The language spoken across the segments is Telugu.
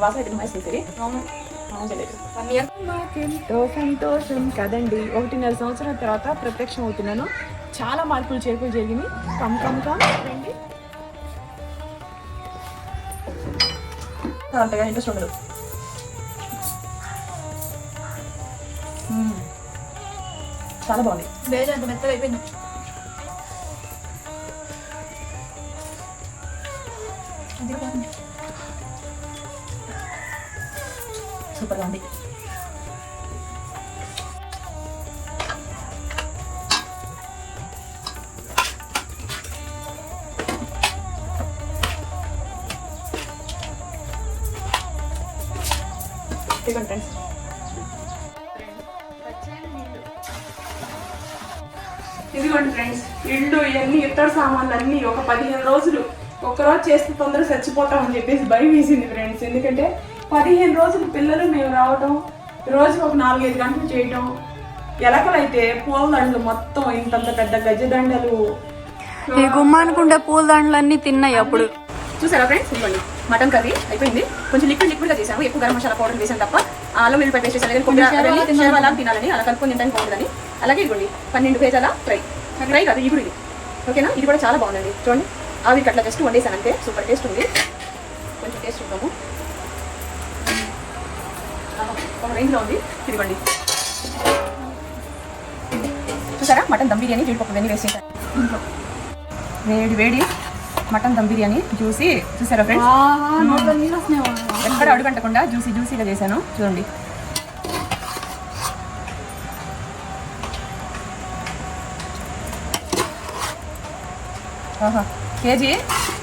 వాసన అయితే మస్తు సిరి. ఎంతో సంతోషం కదండి. 1.5 సంవత్సరాల తర్వాత ప్రత్యక్షం అవుతున్నాను. చాలా మార్పులు చేర్పులు జరిగినాయి. కమ్ రండి. అంతగా ఇంట్రెస్ట్ ఉండదు. చాలా బాగుంది. వేరే అంత మెత్తగా అయిపోయింది. సూపర్గా ఉంది. ఫ్రెండ్స్ ఇదిగోండి ఫ్రెండ్స్, ఇల్లు ఇవన్నీ ఇతర సామాన్లు అన్నీ ఒక 15 రోజులు ఒక్కరోజు చేస్తే తొందరగా చచ్చిపోతామని చెప్పేసి భయం వేసింది ఫ్రెండ్స్. ఎందుకంటే 15 రోజులు పిల్లలు మేము రావటం, రోజు ఒక 4-5 గంటలు చేయటం, ఎలకలైతే పూలదండలు మొత్తం ఇంతంత పెద్ద గజదండలు, ఈ గుమ్మానుకుంటే పూలదండలన్నీ తిన్నాయి. అప్పుడు చూసారా ఫ్రెండ్స్, ఇవ్వండి మటన్ కర్రీ అయిపోయింది. కొంచెం లిక్విడ్గా చేసాము, ఎక్కువ గరం మసాలా పౌడర్ వేసాను తప్ప అల్లం వెల్లిపాయ పేస్ట్ వేసాను. తినాలని అలా కలుపుకొని తినడానికి బాగుంటుందని. అలాగే ఇవ్వండి 12 పేజాల ఫ్రై కాదు ఇప్పుడు ఇది, ఓకేనా? ఇది కూడా చాలా బాగుందండి. చూడండి, ఆవిరికి అట్లా జస్ట్ వండేసాను అంతే. సూపర్ టేస్ట్ ఉంది. కొంచెం టేస్ట్ చూద్దాము. ఒక రేంజ్లో ఉంది. ఇదిగోండి, చూసారా మటన్ దమ్ బిర్యానీ జీడిపప్పు వెన్నీ వేసేసాను. వేడి వేడి మటన్ దమ్ బిర్యానీ జ్యూసీ. చూసారా ఫ్రెండ్స్, ఎక్కడ అడుగంటకుండా జ్యూసీగా చేశాను. చూడండి,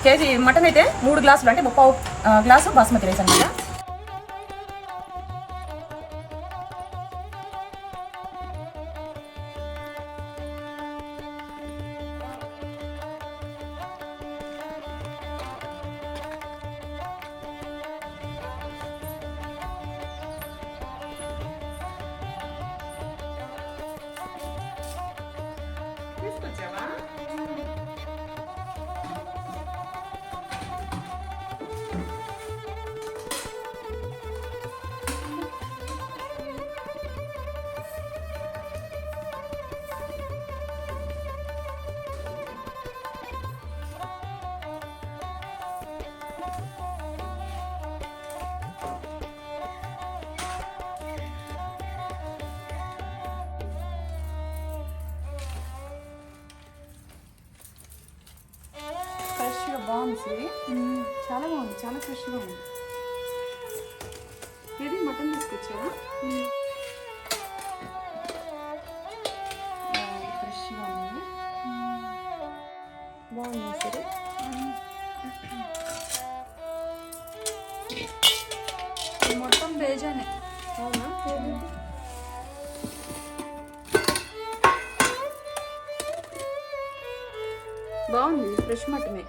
కేజీ మటన్ అయితే 3 గ్లాసులు అంటే 30 గ్లాసు బాస్మతి రైస్ అన్నమాట. తీసుకొచ్చావా? ఫ్రెష్గా బాగుంది సిరి, చాలా బాగుంది, చాలా ఫ్రెష్గా ఉంది. ఏది మటన్ తీసుకొచ్చావా? ఫ్రెష్గా ఉంది, బాగుంది సిరి. మొత్తం బేజానే. అవునా? బాగుంది, ఫ్రెష్ మటనే.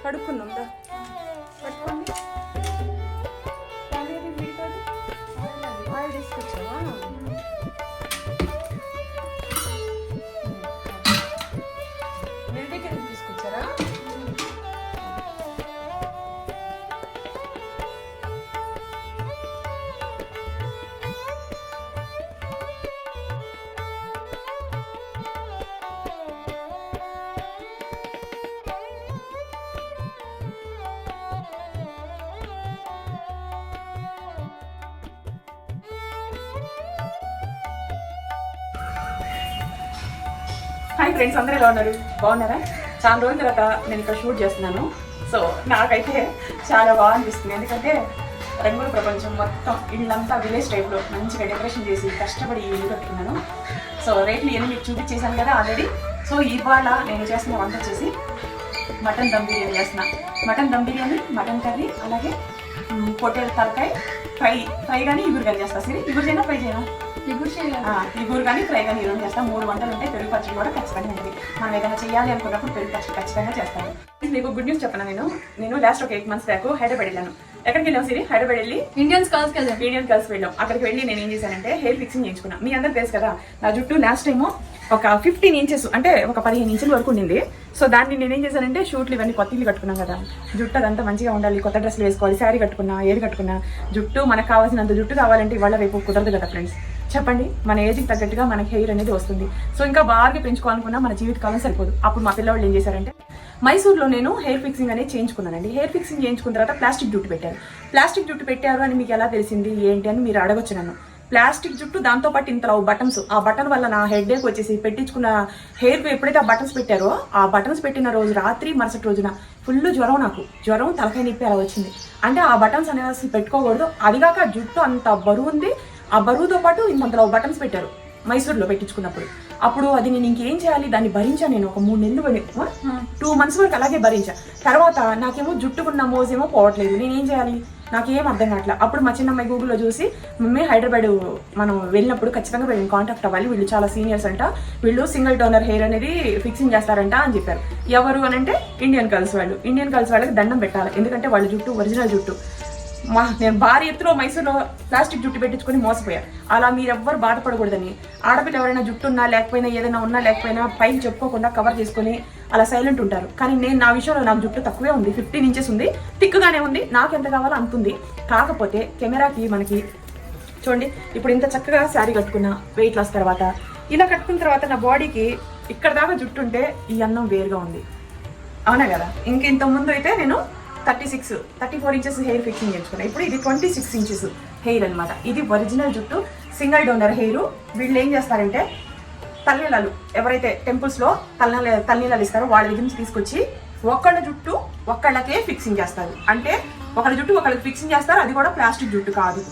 కడుక్కున్నాందా? పట్టుకోండి. ఆయిల్ తీసుకొచ్చావా? మిల్టీకి తీసుకొచ్చారా? హాయ్ ఫ్రెండ్స్, అందరూ ఎలా ఉన్నారు? బాగున్నారా? చాలా రోజుల తర్వాత నేను ఇక్కడ షూట్ చేస్తున్నాను. సో నాకైతే చాలా బాగా అనిపిస్తుంది. ఎందుకంటే రంగుల ప్రపంచం మొత్తం ఇళ్ళంతా విలేజ్ టైప్లో మంచిగా డెకరేషన్ చేసి కష్టపడి ఇల్లు కట్టుకున్నాను. సో రేట్లు ఇవన్నీ మీకు చూపించేసాను కదా ఆల్రెడీ. సో ఇవాళ నేను చేస్తున్న వంట వచ్చేసి మటన్ దమ్ బిర్యానీ చేస్తున్నా. Mutton dum biryani, mutton curry, అలాగే పొట్టేల తలకాయ ఫ్రై కానీ ఇగురు కానీ చేస్తా. సరే, ఇగురు చేయనా ఫ్రై చేయనా? ఇగురు కానీ ఫ్రై కానీ ఈరోజు చేస్తాం. 3 వంటలు ఉంటాయి. పెరుగు పచ్చడి కూడా ఖచ్చితంగా ఉంటుంది. మనం ఏదైనా చేయాలి అనుకున్నప్పుడు పెరుగు పచ్చడి ఖచ్చితంగా చేస్తాను. మీకు గుడ్ న్యూస్ చెప్పను. నేను లాస్ట్ ఒక 8 months బ్యాక్ హైదరాబాద్ వెళ్ళాను. ఎక్కడికి వెళ్ళాం సిరి? హైదరాబాద్ వెళ్ళి ఇండియన్స్ కలిసి వెళ్ళాం. అక్కడికి వెళ్ళి నేను ఏం చేశానంటే హెయిర్ ఫిక్సింగ్ చేయించుకున్నాను. మీ అందరికి తెలుసు కదా, నా జుట్టు లాస్ట్ టైము ఒక 15 ఇంచెస్ అంటే ఒక 15 ఇంచుల వరకు ఉండింది. సో దాన్ని నేనేం చేశానంటే షూట్లు ఇవన్నీ కొత్త ఇల్లు కట్టుకున్నాం కదా, జుట్టు అదంతా మంచిగా ఉండాలి, కొత్త డ్రెస్సులు వేసుకోవాలి, శారీ కట్టుకున్నా ఏది కట్టుకున్నా జుట్టు మనకు కావాల్సినంత జుట్టు కావాలంటే ఇవాళ రేపు కుదరదు కదా ఫ్రెండ్స్. చెప్పండి, మన ఏజ్కి తగ్గట్టుగా మనకి హెయిర్ అనేది వస్తుంది. సో ఇంకా బాగా పెంచుకోవాలనుకున్నా మన జీవితకాలం సరిపోదు. అప్పుడు మా పిల్లవాళ్ళు ఏం చేశారంటే మైసూర్లో నేను హెయిర్ ఫిక్సింగ్ అనేది చేయించుకున్నానండి. హెయిర్ ఫిక్సింగ్ చేయించుకున్న తర్వాత ప్లాస్టిక్ జుట్టు పెట్టారు. ప్లాస్టిక్ జుట్టు పెట్టారు అని మీకు ఎలా తెలిసింది ఏంటి అని మీరు అడగొచ్చు నన్ను. ప్లాస్టిక్ జుట్టు దాంతోపాటు ఇంత బటన్స్, ఆ బటన్ వల్ల నా హెడ్ ఏక్ వచ్చేసి పెట్టించుకున్న హెయిర్కి ఎప్పుడైతే ఆ బటన్స్ పెట్టారో ఆ బటన్స్ పెట్టిన రోజు రాత్రి మరుసటి రోజున ఫుల్ జ్వరం, నాకు జ్వరం తలకాయ నొప్పి అలా వచ్చింది. అంటే ఆ బటన్స్ అనేది అసలు పెట్టుకోకూడదు. అదిగాక జుట్టు అంత బరువు ఉంది, ఆ బరువుతో పాటు ఇంతలో బటన్స్ పెట్టారు మైసూర్లో పెట్టించుకున్నప్పుడు. అప్పుడు అది నేను ఇంకేం చేయాలి, దాన్ని భరించాను నేను ఒక 3 నెలలు 2 months వరకు అలాగే భరించా. తర్వాత నాకేమో జుట్టుకున్న మోజేమో పోవట్లేదు, నేనేం చేయాలి నాకేం అర్థం కావట్లేదు. అప్పుడు మా చిన్నమ్మాయి గూగుల్లో చూసి మమ్మీ హైదరాబాద్ మనం వెళ్ళినప్పుడు ఖచ్చితంగా వీళ్ళని కాంటాక్ట్ అవ్వాలి, వీళ్ళు చాలా సీనియర్స్ అంట, వీళ్ళు సింగిల్ డోనర్ హెయిర్ అనేది ఫిక్సింగ్ చేస్తారంట అని చెప్పారు. ఎవరు అని అంటే ఇండియన్ గర్ల్స్ వాళ్ళు. ఇండియన్ గర్ల్స్ వాళ్ళకి దండం పెట్టాలి, ఎందుకంటే వాళ్ళ జుట్టు ఒరిజినల్ జుట్టు. నేను భారీ ఎత్తులో మైసూర్లో ప్లాస్టిక్ జుట్టు పెట్టించుకొని మోసపోయారు. అలా మీరెవ్వరు బాధపడకూడదని, ఆడపిల్ల ఎవరైనా జుట్టు ఉన్నా లేకపోయినా ఏదైనా ఉన్నా లేకపోయినా పైకి చెప్పుకోకుండా కవర్ చేసుకొని అలా సైలెంట్ ఉంటారు. కానీ నేను నా విషయంలో నాకు జుట్టు తక్కువే ఉంది, 15 ఇంచెస్ ఉంది, థిక్గానే ఉంది, నాకు ఎంత కావాలో అంత ఉంది. కాకపోతే కెమెరాకి మనకి చూడండి ఇప్పుడు ఇంత చక్కగా శారీ కట్టుకున్నా వెయిట్ లాస్ తర్వాత, ఇలా కట్టుకున్న తర్వాత నా బాడీకి ఇక్కడ దాకా జుట్టు ఉంటే ఈ అన్నం వేరుగా ఉంది, అవునా కదా. ఇంత ముందు అయితే నేను 34 ఇంచెస్ హెయిర్ ఫిక్సింగ్ చేయించుకున్నాను. ఇప్పుడు ఇది 26 ఇంచెస్ హెయిర్ అనమాట. ఇది ఒరిజినల్ జుట్టు, సింగిల్ డోనర్ హెయిర్. వీళ్ళు ఏం చేస్తారంటే తల్లినీళ్ళు ఎవరైతే టెంపుల్స్లో తల్లినీళ్ళు ఇస్తారో వాళ్ళ దగ్గర నుంచి తీసుకొచ్చి ఒక్కళ్ళ జుట్టు ఒక్కళ్ళకే ఫిక్సింగ్ చేస్తారు. అంటే ఒకళ్ళ జుట్టు ఒకళ్ళకి ఫిక్సింగ్ చేస్తారు, అది కూడా ప్లాస్టిక్ జుట్టు కాదు,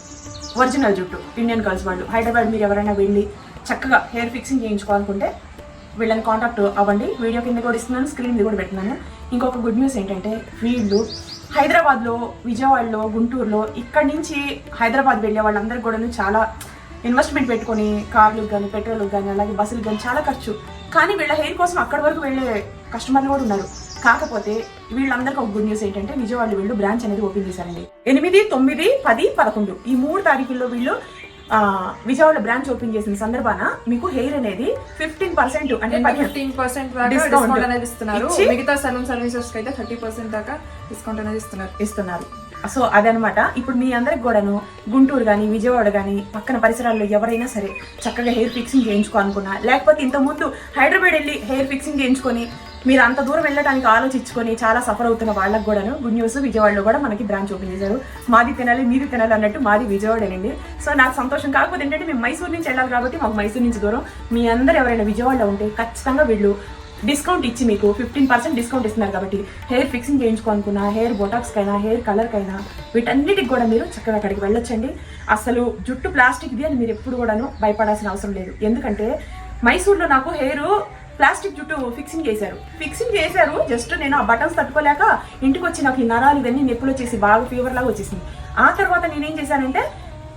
ఒరిజినల్ జుట్టు. ఇండియన్ గర్ల్స్ వాళ్ళు హైదరాబాద్ మీరు ఎవరైనా వెళ్ళి చక్కగా హెయిర్ ఫిక్సింగ్ చేయించుకోవాలనుకుంటే వీళ్ళని కాంటాక్ట్ అవ్వండి. వీడియో కింద కూడా ఇస్తున్నాను, స్క్రీన్ మీద కూడా పెడుతున్నాను. ఇంకొక గుడ్ న్యూస్ ఏంటంటే వీళ్ళు హైదరాబాద్లో, విజయవాడలో, గుంటూరులో ఇక్కడి నుంచి హైదరాబాద్ వెళ్ళే వాళ్ళందరికీ కూడా చాలా ఇన్వెస్ట్మెంట్ పెట్టుకొని కార్లకు కానీ పెట్రోల్కి కానీ అలాగే బస్సులకు కానీ చాలా ఖర్చు. కానీ వీళ్ళ హెయిర్ కోసం అక్కడి వరకు వెళ్ళే కస్టమర్లు కూడా ఉన్నారు. కాకపోతే వీళ్ళందరికీ ఒక గుడ్ న్యూస్ ఏంటంటే విజయవాడలో వీళ్ళు బ్రాంచ్ అనేది ఓపెన్ చేశారండి. 8, 9, 10, 11 ఈ 3 తారీఖుల్లో వీళ్ళు విజయవాడ బ్రాంచ్ ఓపెన్ చేసిన సందర్భాన మీకు హెయిర్ అనేది 15% అంటే 15% దాకా డిస్కౌంట్ అనేది ఇస్తున్నారు. మిగతా సలూన్ సర్వీసెస్ కి అయితే 30% దాకా డిస్కౌంట్ అనేది ఇస్తున్నారు. సో అదనమాట. ఇప్పుడు మీ అందరికి కూడాను గుంటూరు కానీ విజయవాడ కానీ పక్కన పరిసరాల్లో ఎవరైనా సరే చక్కగా హెయిర్ ఫిక్సింగ్ చేయించుకోవాలనుకున్నా, లేకపోతే ఇంతకుముందు హైదరాబాద్ వెళ్ళి హెయిర్ ఫిక్సింగ్ చేయించుకొని మీరు అంత దూరం వెళ్ళడానికి ఆలోచించుకొని చాలా సఫర్ అవుతున్న వాళ్ళకి కూడాను గుడ్ న్యూస్, విజయవాడలో కూడా మనకి బ్రాంచ్ ఓపెన్ చేశారు. మాది తినాలి మీది తినాలి అన్నట్టు మాది విజయవాడేనండి. సో నాకు సంతోషం. కాకపోతే ఏంటంటే మేము మైసూరు నుంచి వెళ్ళాలి కాబట్టి మాకు మైసూరు నుంచి దూరం. మీ అందరూ ఎవరైనా విజయవాడలో ఉంటే ఖచ్చితంగా వీళ్ళు డిస్కౌంట్ ఇచ్చి మీకు 15% డిస్కౌంట్ ఇస్తున్నారు. కాబట్టి హెయిర్ ఫిక్సింగ్ చేయించుకోవాలనుకున్నా, హెయిర్ బొటాక్స్ కైనా, హెయిర్ కలర్ కైనా వీటన్నిటికి కూడా మీరు చక్కగా అక్కడికి వెళ్ళొచ్చండి. అసలు జుట్టు ప్లాస్టిక్ది అని మీరు ఎప్పుడు కూడాను భయపడాల్సిన అవసరం లేదు. ఎందుకంటే మైసూర్లో నాకు హెయిర్ ప్లాస్టిక్ జుట్టు ఫిక్సింగ్ చేశారు. జస్ట్ నేను ఆ బటన్స్ తట్టుకోలేక ఇంటికి వచ్చి నాకు ఈ నరాలు ఇవన్నీ నొప్పులు వచ్చేసి బాగా ఫీవర్ లాగా వచ్చేసింది. ఆ తర్వాత నేనేం చేశానంటే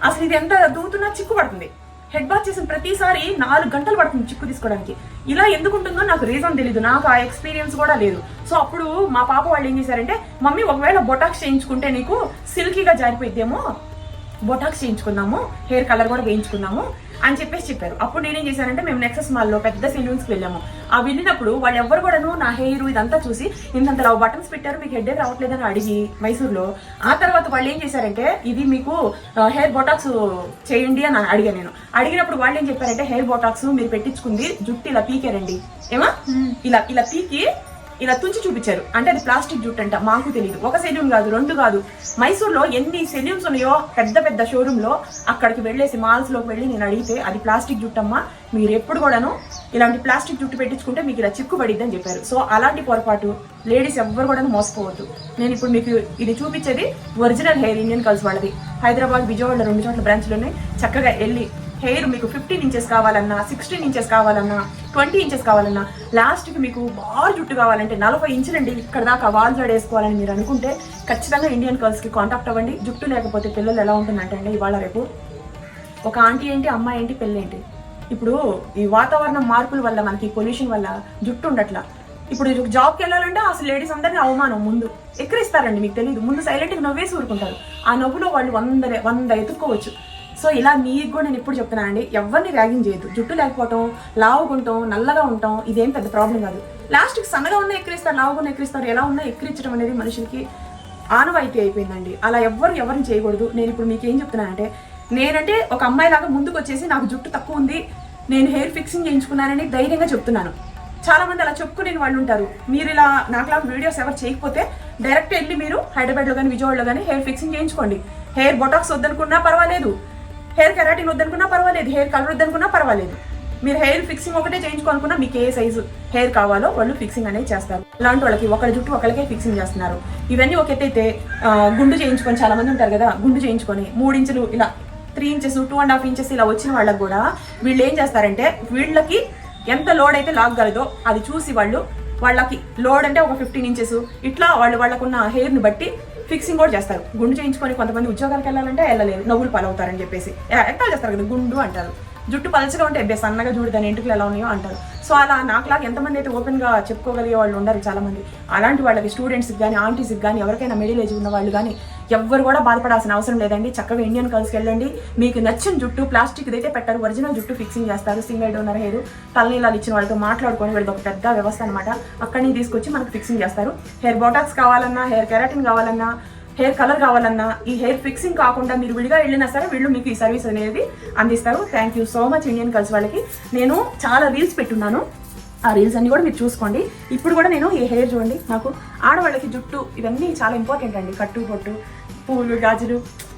అసలు ఇది ఎంత దూతున్నా చిక్కు పడుతుంది. హెడ్ బాత్ చేసిన ప్రతిసారి 4 గంటలు పడుతుంది చిక్కు తీసుకోవడానికి. ఇలా ఎందుకు ఉంటుందో నాకు రీజన్ తెలీదు, నాకు ఆ ఎక్స్పీరియన్స్ కూడా లేదు. సో అప్పుడు మా పాప వాళ్ళు ఏం చేశారంటే మమ్మీ ఒకవేళ బొటాక్స్ చేయించుకుంటే నీకు సిల్కీగా జారిపోయిద్దేమో, బొటాక్స్ చేయించుకుందాము, హెయిర్ కలర్ కూడా వేయించుకుందాము అని చెప్పారు. అప్పుడు నేనేం చేశానంటే మేము నెక్సస్ మాల్లో పెద్ద సెలూన్స్కి వెళ్ళాము. ఆ వెళ్ళినప్పుడు వాళ్ళు ఎవరు కూడాను నా హెయిర్ ఇదంతా చూసి ఇంతంతలా బటన్స్ పెట్టారు, మీకు హెడ్ రావట్లేదని అడిగి మైసూర్లో. ఆ తర్వాత వాళ్ళు ఏం చేశారంటే ఇది మీకు హెయిర్ బొటాక్స్ చేయండి అని అడిగాను నేను. అడిగినప్పుడు వాళ్ళు ఏం చెప్పారంటే హెయిర్ బొటాక్స్ మీరు పెట్టించుకుంది జుట్టు ఇలా పీకారండి, ఏమా ఇలా పీకి ఇలా తుంచి చూపించారు. అంటే అది ప్లాస్టిక్ జుట్టు అంట. మాకు తెలియదు. ఒక సెలూన్ కాదు, 2 కాదు, మైసూర్లో ఎన్ని సెలూన్స్ ఉన్నాయో పెద్ద షోరూమ్ లో అక్కడికి వెళ్ళేసి మాల్స్ లోకి వెళ్ళి నేను అడిగితే అది ప్లాస్టిక్ జుట్టు అమ్మా, మీరు ఎప్పుడు కూడాను ఇలాంటి ప్లాస్టిక్ జుట్టు పెట్టించుకుంటే మీకు ఇలా చిక్కుబడిద్ది అని చెప్పారు. సో అలాంటి పొరపాటు లేడీస్ ఎవ్వరు కూడా మోసపోవద్దు. నేను ఇప్పుడు మీకు ఇది చూపించేది ఒరిజినల్ హెయిర్ ఇండియన్ గర్ల్స్ వాళ్ళది. హైదరాబాద్, విజయవాడలో 2 చోట్ల బ్రాంచ్లోనే చక్కగా వెళ్ళి హెయిర్ మీకు 15 ఇంచెస్ కావాలన్నా, 16 ఇంచెస్ కావాలన్నా, 20 ఇంచెస్ కావాలన్నా, లాస్ట్కి మీకు బాగా జుట్టు కావాలంటే 40 ఇంచులండి ఇక్కడ దాకా వాల్ జడ వేసుకోవాలని మీరు అనుకుంటే ఖచ్చితంగా ఇండియన్ గర్ల్స్కి కాంటాక్ట్ అవ్వండి. జుట్టు లేకపోతే పిల్లలు ఎలా ఉంటుందంటే అండి ఇవాళ రేపు ఒక ఆంటీ ఏంటి, అమ్మాయి ఏంటి, పెళ్ళేంటి. ఇప్పుడు ఈ వాతావరణం మార్పుల వల్ల మనకి పొల్యూషన్ వల్ల జుట్టు ఉండట్లా. ఇప్పుడు జాబ్కి వెళ్ళాలంటే అసలు లేడీస్ అందరినీ అవమానం ముందు ఎక్కడిస్తారండి మీకు తెలియదు. ముందు సైలెంట్గా నవ్వేసి ఊరుకుంటారు. ఆ నవ్వులో వాళ్ళు 100 ఎత్తుక్కోవచ్చు. సో ఇలా మీకు కూడా నేను ఎప్పుడు చెప్తున్నానండి, ఎవరిని ర్యాగింగ్ చేయొద్దు. జుట్టు లేకపోవటం, లావుగుంటాం, నల్లగా ఉంటాం, ఇదేం పెద్ద ప్రాబ్లం కాదు. లాస్ట్కి సన్నగా ఉన్న ఎక్కిరిస్తారు, లావుగా ఉన్న ఎక్కిరిస్తారు. ఎలా ఉన్నా ఎక్కిరించడం అనేది మనుషులకి ఆనవాయితీ అయిపోయిందండి. అలా ఎవరిని చేయకూడదు. నేను ఇప్పుడు మీకు ఏం చెప్తున్నానంటే, నేనంటే ఒక అమ్మాయిలాగా ముందుకు వచ్చేసి నాకు జుట్టు తక్కువ ఉంది, నేను హెయిర్ ఫిక్సింగ్ చేయించుకున్నానని ధైర్యంగా చెప్తున్నాను. చాలా మంది అలా చెప్పుకునే వాళ్ళు ఉంటారు. మీరు ఇలా నాకులా వీడియోస్ ఎవరు చేయకపోతే డైరెక్ట్ వెళ్ళి మీరు హైదరాబాద్లో కానీ విజయవాడలో కానీ హెయిర్ ఫిక్సింగ్ చేయించుకోండి. హెయిర్ బొటాక్స్ వద్దనుకున్నా పర్వాలేదు, హెయిర్ కెరాటిన్ వద్దనుకున్నా పర్వాలేదు, హెయిర్ కలర్ వద్దనుకున్నా పర్వాలేదు. మీరు హెయిర్ ఫిక్సింగ్ ఒకటే చేయించుకోనుకున్నా మీకు ఏ సైజు హెయిర్ కావాలో వాళ్ళు ఫిక్సింగ్ అనేది చేస్తారు. ఇలాంటి వాళ్ళకి ఒకరి జుట్టు ఒకరికే ఫిక్సింగ్ చేస్తున్నారు. ఇవన్నీ ఒక ఎత్తైతే గుండు చేయించుకొని చాలా మంది ఉంటారు కదా, గుండు చేయించుకొని 3 ఇంచులు ఇలా 3 ఇంచెస్ 2.5 ఇంచెస్ ఇలా వచ్చిన వాళ్ళకి కూడా వీళ్ళు ఏం చేస్తారంటే, వీళ్ళకి ఎంత లోడ్ అయితే లాగగలదో అది చూసి వాళ్ళకి లోడ్ అంటే ఒక 15 ఇంచెస్ ఇట్లా వాళ్ళకున్న హెయిర్ని బట్టి ఫిక్సింగ్ కూడా చేస్తారు. గుండు చేయించుకొని కొంతమంది ఉద్యోగాలకు వెళ్ళాలంటే వెళ్ళలేరు, నవ్వులు పాలవుతారని చెప్పేసి ఎట్లా చేస్తారు కదా, గుండు అంటారు. జుట్టు పలచగా ఉంటే అబ్బే సన్నగా చూడు దాని ఎంటుకలు ఎలా ఉన్నాయో అంటారు. సో అలా నాకులాగా ఎంతమంది అయితే ఓపెన్గా చెప్పుకోగలిగే వాళ్ళు ఉండరు చాలా మంది. అలాంటి వాళ్ళకి స్టూడెంట్స్కి కానీ ఆంటీస్కి కానీ ఎవరికైనా మిడిల్ ఏజ్ ఉన్న వాళ్ళు కానీ ఎవ్వరు కూడా బాధపడాల్సిన అవసరం లేదండి. చక్కగా ఇండియన్ కల్స్కి వెళ్ళండి, మీకు నచ్చిన జుట్టు ప్లాస్టిక్ అయితే పెట్టారు, ఒరిజినల్ జుట్టు ఫిక్సింగ్ చేస్తారు. సింగిల్ డోనర్ హెయిర్ తలనీలాలు ఇచ్చిన వాళ్ళతో మాట్లాడుకొని వీళ్ళది ఒక పెద్ద వ్యవస్థ అనమాట. అక్కడి నుంచి తీసుకొచ్చి మనకు ఫిక్సింగ్ చేస్తారు. హెయిర్ బోటాక్స్ కావాలన్నా, హెయిర్ కెరాటిన్ కావాలన్నా, హెయిర్ కలర్ కావాలన్నా, ఈ హెయిర్ ఫిక్సింగ్ కాకుండా మీరు విడిగా వెళ్ళినా సరే వీళ్ళు మీకు ఈ సర్వీస్ అనేది అందిస్తారు. Thank you so much Indian calls వాళ్ళకి. నేను చాలా రీల్స్ పెట్టున్నాను, ఆ రీల్స్ అన్ని కూడా మీరు చూసుకోండి. ఇప్పుడు కూడా నేను ఈ హెయిర్ చూడండి, నాకు ఆడవాళ్ళకి జుట్టు ఇవన్నీ చాలా ఇంపార్టెంట్ అండి. కట్టు పొట్టు, పూలు, గాజులు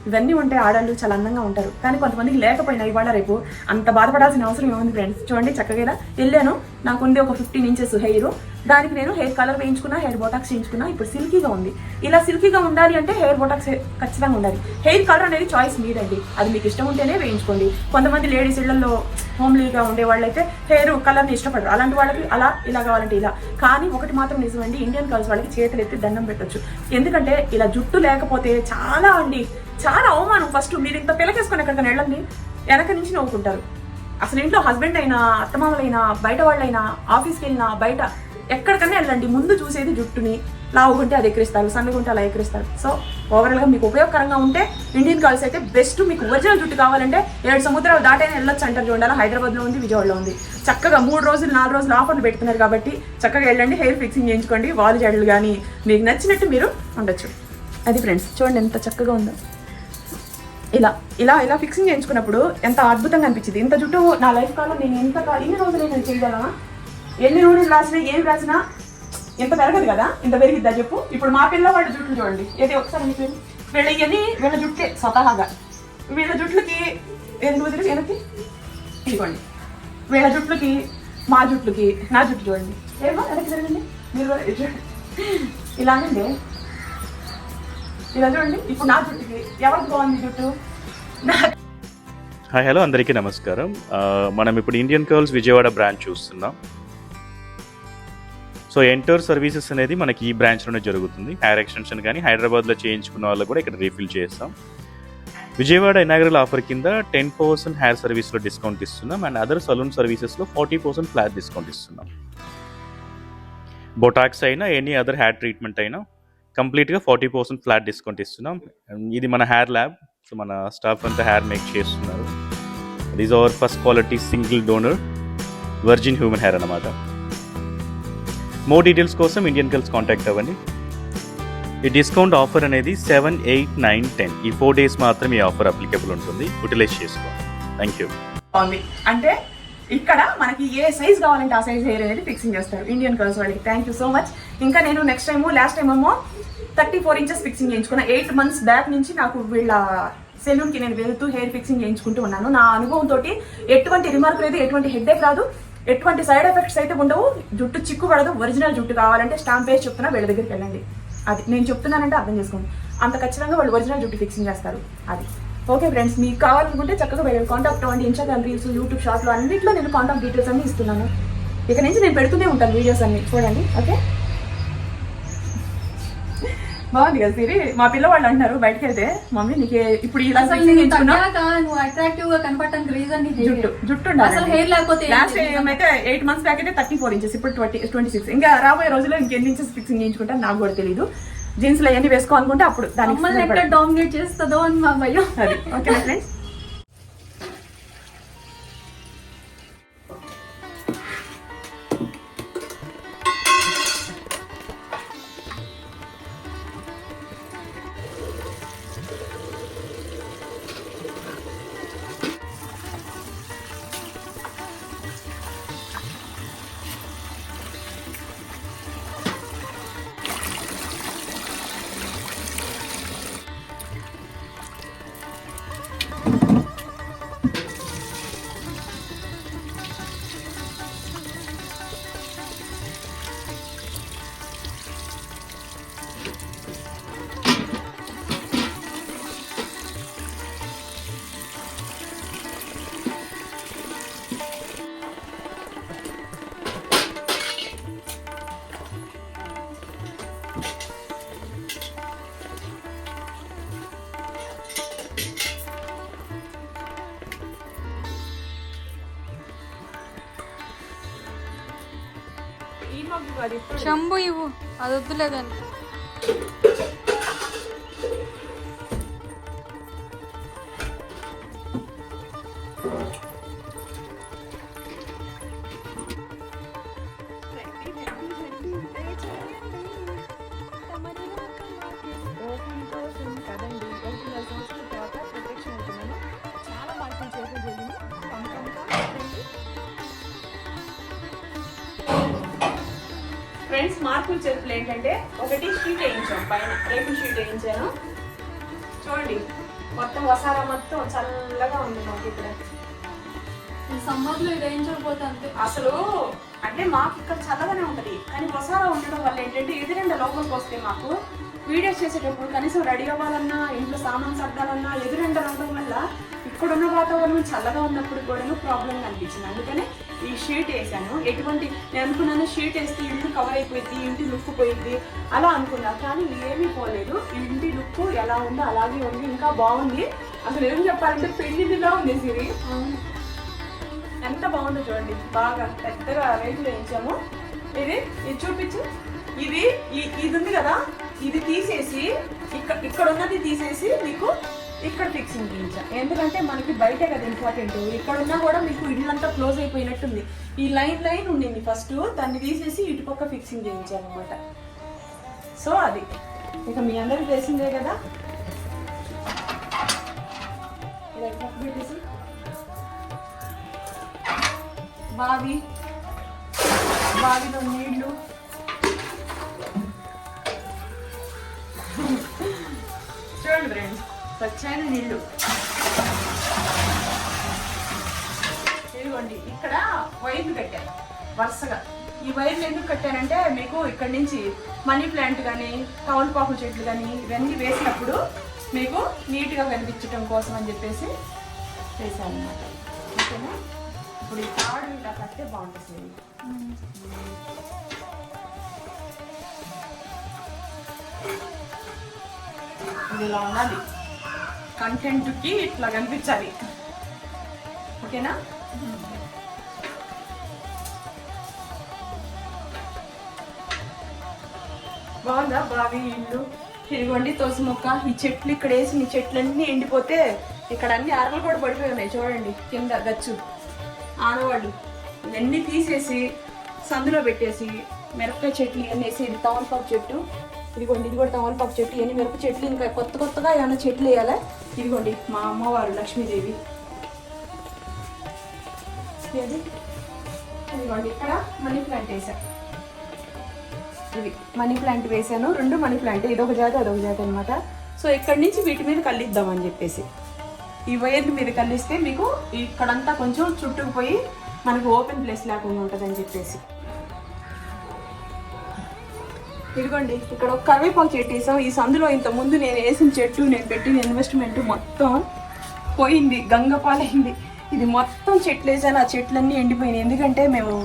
ఇవన్నీ ఉంటే ఆడవాళ్ళు చాలా అందంగా ఉంటారు. కానీ కొంతమందికి లేకపోయినా ఇవాళ రేపు అంత బాధపడాల్సిన అవసరం ఏముంది ఫ్రెండ్స్. చూడండి చక్కగా ఇలా వెళ్ళాను, నాకు ఉంది ఒక 15 ఇంచెస్ హెయిర్, దానికి నేను హెయిర్ కలర్ వేయించుకున్నా, హెయిర్ బోటాక్స్ చేయించుకున్నా. ఇప్పుడు సిల్కీగా ఉంది. ఇలా సిల్కీగా ఉండాలి అంటే హెయిర్ బోటాక్స్ ఖచ్చితంగా ఉండాలి. హెయిర్ కలర్ అనేది చాయిస్ మీదండి, అది మీకు ఇష్టం ఉంటేనే వేయించుకోండి. కొంతమంది లేడీస్ ఇళ్లలో హోమ్లీగా ఉండే వాళ్ళైతే హెయిర్ కలర్ని ఇష్టపడరు, అలాంటి వాళ్ళకి అలా ఇలా కావాలంటే ఇలా. కానీ ఒకటి మాత్రం నిజమండి, ఇండియన్ కల్స్ వాళ్ళకి చేతులు ఎత్తి దండం పెట్టొచ్చు. ఎందుకంటే ఇలా జుట్టు లేకపోతే చాలా అవమానం. ఫస్ట్ మీరు ఇంత పిల్లకేసుకొని ఎక్కడికైనా వెళ్ళండి, వెనక నుంచి నవ్వుకుంటారు. అసలు ఇంట్లో హస్బెండ్ అయినా, అత్తమామలైనా, బయట వాళ్ళైనా, ఆఫీస్కి వెళ్ళినా, బయట ఎక్కడికైనా వెళ్ళండి, ముందు చూసేది జుట్టుని. లావుగుంటే అది ఎక్కిరిస్తారు, సన్నగుంటే అలా ఎక్కిరిస్తారు. సో ఓవరాల్గా మీకు ఉపయోగకరంగా ఉంటే ఇండియన్ కల్స్ అయితే బెస్ట్. మీకు ఒరిజినల్ జుట్టు కావాలంటే 7 సముద్రాలు దాటైనా వెళ్ళొచ్చు అంటారు చూడాలి. హైదరాబాద్లో ఉంది, విజయవాడలో ఉంది. చక్కగా 3 రోజులు 4 రోజులు ఆఫర్లు పెడుతున్నారు కాబట్టి చక్కగా వెళ్ళండి, హెయిర్ ఫిక్సింగ్ చేయించుకోండి. వాలు జడలు కానీ మీకు నచ్చినట్టు మీరు ఉండొచ్చు. అది ఫ్రెండ్స్ చూడండి ఎంత చక్కగా ఉందో. ఇలా ఇలా ఇలా ఫిక్సింగ్ చేయించుకున్నప్పుడు ఎంత అద్భుతంగా అనిపించింది. ఇంత జుట్టు నా లైఫ్ కాలం నేను ఇన్ని రోజులు నేను చేయగలనా? ఎన్ని రోజులు రాసినా ఏం రాసినా ఎంత పెరగదు కదా, ఇంత పెరిగిద్దా చెప్పు. ఇప్పుడు మా పిల్ల వాళ్ళ జుట్లు చూడండి, ఏది ఒకసారి వీళ్ళ జుట్టే స్వతహాగా. వీళ్ళ జుట్లకి వెనక్కి ఇదిగోండి, వీళ్ళ జుట్లకి మా జుట్లకి నా జుట్టు చూడండి ఏమో వెనక్కి జరగండి మీరు ఇలాగండి. ఇలా చూడండి, ఇప్పుడు నా జుట్టుకి ఎవరికి బాగుంది జుట్టు? హాయ్ హలో అందరికీ నమస్కారం. మనం ఇప్పుడు ఇండియన్ కర్ల్స్ విజయవాడ బ్రాంచ్ చూస్తున్నాం. సో ఎంటర్ సర్వీసెస్ అనేది మనకి ఈ బ్రాంచ్లోనే జరుగుతుంది. హెయిర్ ఎక్స్టెన్షన్ కానీ హైదరాబాద్లో చేయించుకున్న వాళ్ళు కూడా ఇక్కడ రీఫిల్ చేస్తాం. విజయవాడ ఇనాగరల్ ఆఫర్ కింద 10% హెయిర్ సర్వీస్లో డిస్కౌంట్ ఇస్తున్నాం అండ్ అదర్ సలూన్ సర్వీసెస్లో 40% ఫ్లాట్ డిస్కౌంట్ ఇస్తున్నాం. బొటాక్స్ అయినా ఎనీ అదర్ హెయిర్ ట్రీట్మెంట్ అయినా కంప్లీట్గా 40% ఫ్లాట్ డిస్కౌంట్ ఇస్తున్నాం. ఇది మన హెయిర్ ల్యాబ్, సో మన స్టాఫ్ అంతా హెయిర్ మేక్ చేస్తున్నారు. It is our first quality single donor virgin human hair అన్నమాట. మోర్ డీటెయిల్స్ కోసం ఇండియన్ కల్స్ కాంటాక్ట్ అవ్వండి. ఈ డిస్కౌంట్ ఆఫర్ అనేది 7, 8, 9, 10 ఈ 4 days మాత్రమే ఈ ఆఫర్ అప్లికబుల్ ఉంటుంది. యూటిలైజ్ చేసుకోండి. Thank you. అంటే ఇక్కడ మనకి ఏ సైజ్ కావాలంటే ఆ సైజ్ హెయిర్ అనేది ఫిక్సింగ్ చేస్తారు ఇండియన్ కల్స్ వాళ్ళకి. Thank you so much. ఇంకా నేను లాస్ట్ టైం ఏమో 34 ఇంచెస్ ఫిక్సింగ్ చేయించుకున్నా. 8 months బ్యాక్ నుంచి నాకు వీళ్ళ సెలూన్కి నేను వెళ్తూ హెయిర్ ఫిక్సింగ్ చేయించుకుంటూ ఉన్నాను. నా అనుభవంతో ఎటువంటి రిమార్క్ లేదు, ఎటువంటి హెడ్ఏక్ రాదు, ఎటువంటి సైడ్ ఎఫెక్ట్స్ అయితే ఉండవు. జుట్టు చిక్కు పడదు. ఒరిజినల్ జుట్టు కావాలంటే స్టాంప్ వేసి చెప్తున్నా, వీళ్ళ దగ్గరికి వెళ్ళండి. అది నేను చెప్తున్నానంటే అర్థం చేసుకోండి. అంత ఖచ్చితంగా వాళ్ళు ఒరిజినల్ జుట్టు ఫిక్సింగ్ చేస్తారు. అది ఓకే ఫ్రెండ్స్, మీకు కావాలనుకుంటే చక్కగా వెళ్ళండి, కాంటాక్ట్ అవ్వండి. ఇన్స్టాగ్రామ్ రీల్స్, యూట్యూబ్ షార్ట్లో అన్నింటిలో నేను కాంటాక్ట్ డీటెయిల్స్ అన్ని ఇస్తున్నాను. ఇక నుంచి నేను పెడుతూనే ఉంటాను వీడియోస్ అన్ని, చూడండి. ఓకే, బాగుంది కదా సిరి. మా పిల్లవాళ్ళు అంటారు బయటకు వెళ్తే, మమ్మీ నీకు ఇప్పుడు ఇలా జుట్టు ఉండాలి. లాస్ట్ అయితే 8 months బ్యాక్ అయితే 34 inches, ఇప్పుడు 26. ఇంకా రాబోయే రోజుల్లో ఇంకెన్ని ఇంచెస్ ఫిక్సింగ్ చేయించుకుంటా నాకు కూడా తెలియదు. జీన్స్ లో అవన్నీ వేసుకోవాలనుకుంటే అప్పుడు దానికి డామినేట్ చేస్తుందో అని మా భయం. అది ఓకే ఫ్రెండ్స్. ఈ మగ్గు కాదు ఇప్పుడు చెంబు ఇవ్వు, అది వద్దులే కానీ. ఫ్రెండ్స్ మార్పులు చేతులు ఏంటంటే ఒకటి షీట్ వేయించాం, పైన రేకుల షీట్ వేయించాను. చూడండి మొత్తం వసారా మొత్తం చల్లగా ఉంది మాకు ఇక్కడ. ఈ సమ్మర్లో ఇది వేయించకపోతే అంతే. అసలు అంటే మాకు ఇక్కడ చల్లగానే ఉంటది, కానీ వసారా ఉండడం వల్ల ఏంటంటే ఎదురెండ లోపలికి వస్తే మాకు వీడియోస్ చేసేటప్పుడు కనీసం రెడీ అవ్వాలన్నా, ఇంట్లో సామాన్ సర్దాలన్నా ఎదురెండ రావడం వల్ల ఇక్కడున్న వాతావరణం చల్లగా ఉన్నప్పుడు కూడా ప్రాబ్లం అనిపించింది. అందుకనే ఈ షీట్ వేసాను. ఎటువంటి నేను అనుకున్నాను షీట్ వేస్తే ఇల్లు కవర్ అయిపోయింది, ఇంటి లుక్ పోయింది అలా అనుకున్నా, కానీ ఏమీ పోలేదు. ఇంటి లుక్ ఎలా ఉందో అలాగే ఉంది, ఇంకా బాగుంది. అసలు ఏం చెప్పాలంటే పెళ్లిలా ఉంది సిరి. ఎంత బాగుందో చూడండి, బాగా పెద్దగా రేకులు వేయించాము. ఇది చూపించు. ఇది ఉంది కదా, ఇది తీసేసి ఇక్కడ ఉన్నది తీసేసి మీకు ఇక్కడ ఫిక్సింగ్ చేయించా. ఎందుకంటే మనకి బయటే కదా ఇంపార్టెంట్, ఇక్కడ ఉన్నా కూడా మీకు ఇల్లంతా క్లోజ్ అయిపోయినట్టుంది. ఈ లైన్ ఉండింది ఫస్ట్, దాన్ని తీసేసి ఇటుపక్క ఫిక్సింగ్ చేయించాను అనమాట. సో అది ఇక మీ అందరికి తెలిసిందే కదా. పెట్టేసి బావిలో నీళ్లు చూడండి ఫ్రెండ్స్, స్వచ్ఛమైన నీళ్లు. ఇదిగోండి ఇక్కడ వైర్లు కట్టాను వరుసగా. ఈ వైర్లు ఎందుకు కట్టానంటే మీకు ఇక్కడ నుంచి మనీ ప్లాంట్ కానీ తమలపాకు చెట్లు కానీ ఇవన్నీ వేసినప్పుడు మీకు నీట్గా కనిపించడం కోసం అని చెప్పేసి వేసాను అనమాట. ఓకేనా? ఇప్పుడు ఈ తాడు ఇలా కట్టే బాగుంటుంది. ఇది ఇలా ఉండాలి, కంటెంట్కి ఇట్లా కనిపించాలి. ఓకేనా? బాగుందా బావి ఇల్లు? ఇదిగోండి తులసి మొక్క, ఈ చెట్లు ఇక్కడ వేసి ఈ చెట్లన్నీ ఎండిపోతే ఇక్కడ అన్ని అరలు కూడా పడిపోయి ఉన్నాయి. చూడండి కింద గచ్చు ఆనవాళ్ళు ఇవన్నీ తీసేసి సందులో పెట్టేసి మిరపకాయ చెట్లు ఇవన్నీ వేసి, ఇది తమలపాకు చెట్టు, ఇదిగోండి ఇది కూడా తమలపాకు చెట్టు, ఇవన్నీ మిరప చెట్లు, ఇంకా కొత్తగా ఏమైనా చెట్లు వేయాలా. ఇదిగోండి మా అమ్మవారు లక్ష్మీదేవి. ఇదిగోండి ఇక్కడ మనీ ప్లాంట్ వేసాను. ఇవి మనీ ప్లాంట్ వేసాను, 2 మనీ ప్లాంట్, ఇదొక జాతి అదొక జాతి అనమాట. సో ఇక్కడి నుంచి వీటి మీద కల్లిద్దామని చెప్పేసి ఈ వైర్ల మీద కల్లిస్తే మీకు ఇక్కడంతా కొంచెం చుట్టుకుపోయి మనకు ఓపెన్ ప్లేస్ లేకుండా ఉంటుందని చెప్పేసి. ఇదిగోండి ఇక్కడ ఒక కరివేపాకు చెట్టు వేసాం. ఈ సందులో ఇంతకుముందు నేను వేసిన చెట్టు, నేను పెట్టిన ఇన్వెస్ట్మెంట్ మొత్తం పోయింది, గంగపాలైంది. ఇది మొత్తం చెట్లు వేసాను, ఆ చెట్లన్నీ ఎండిపోయినాయి. ఎందుకంటే మేము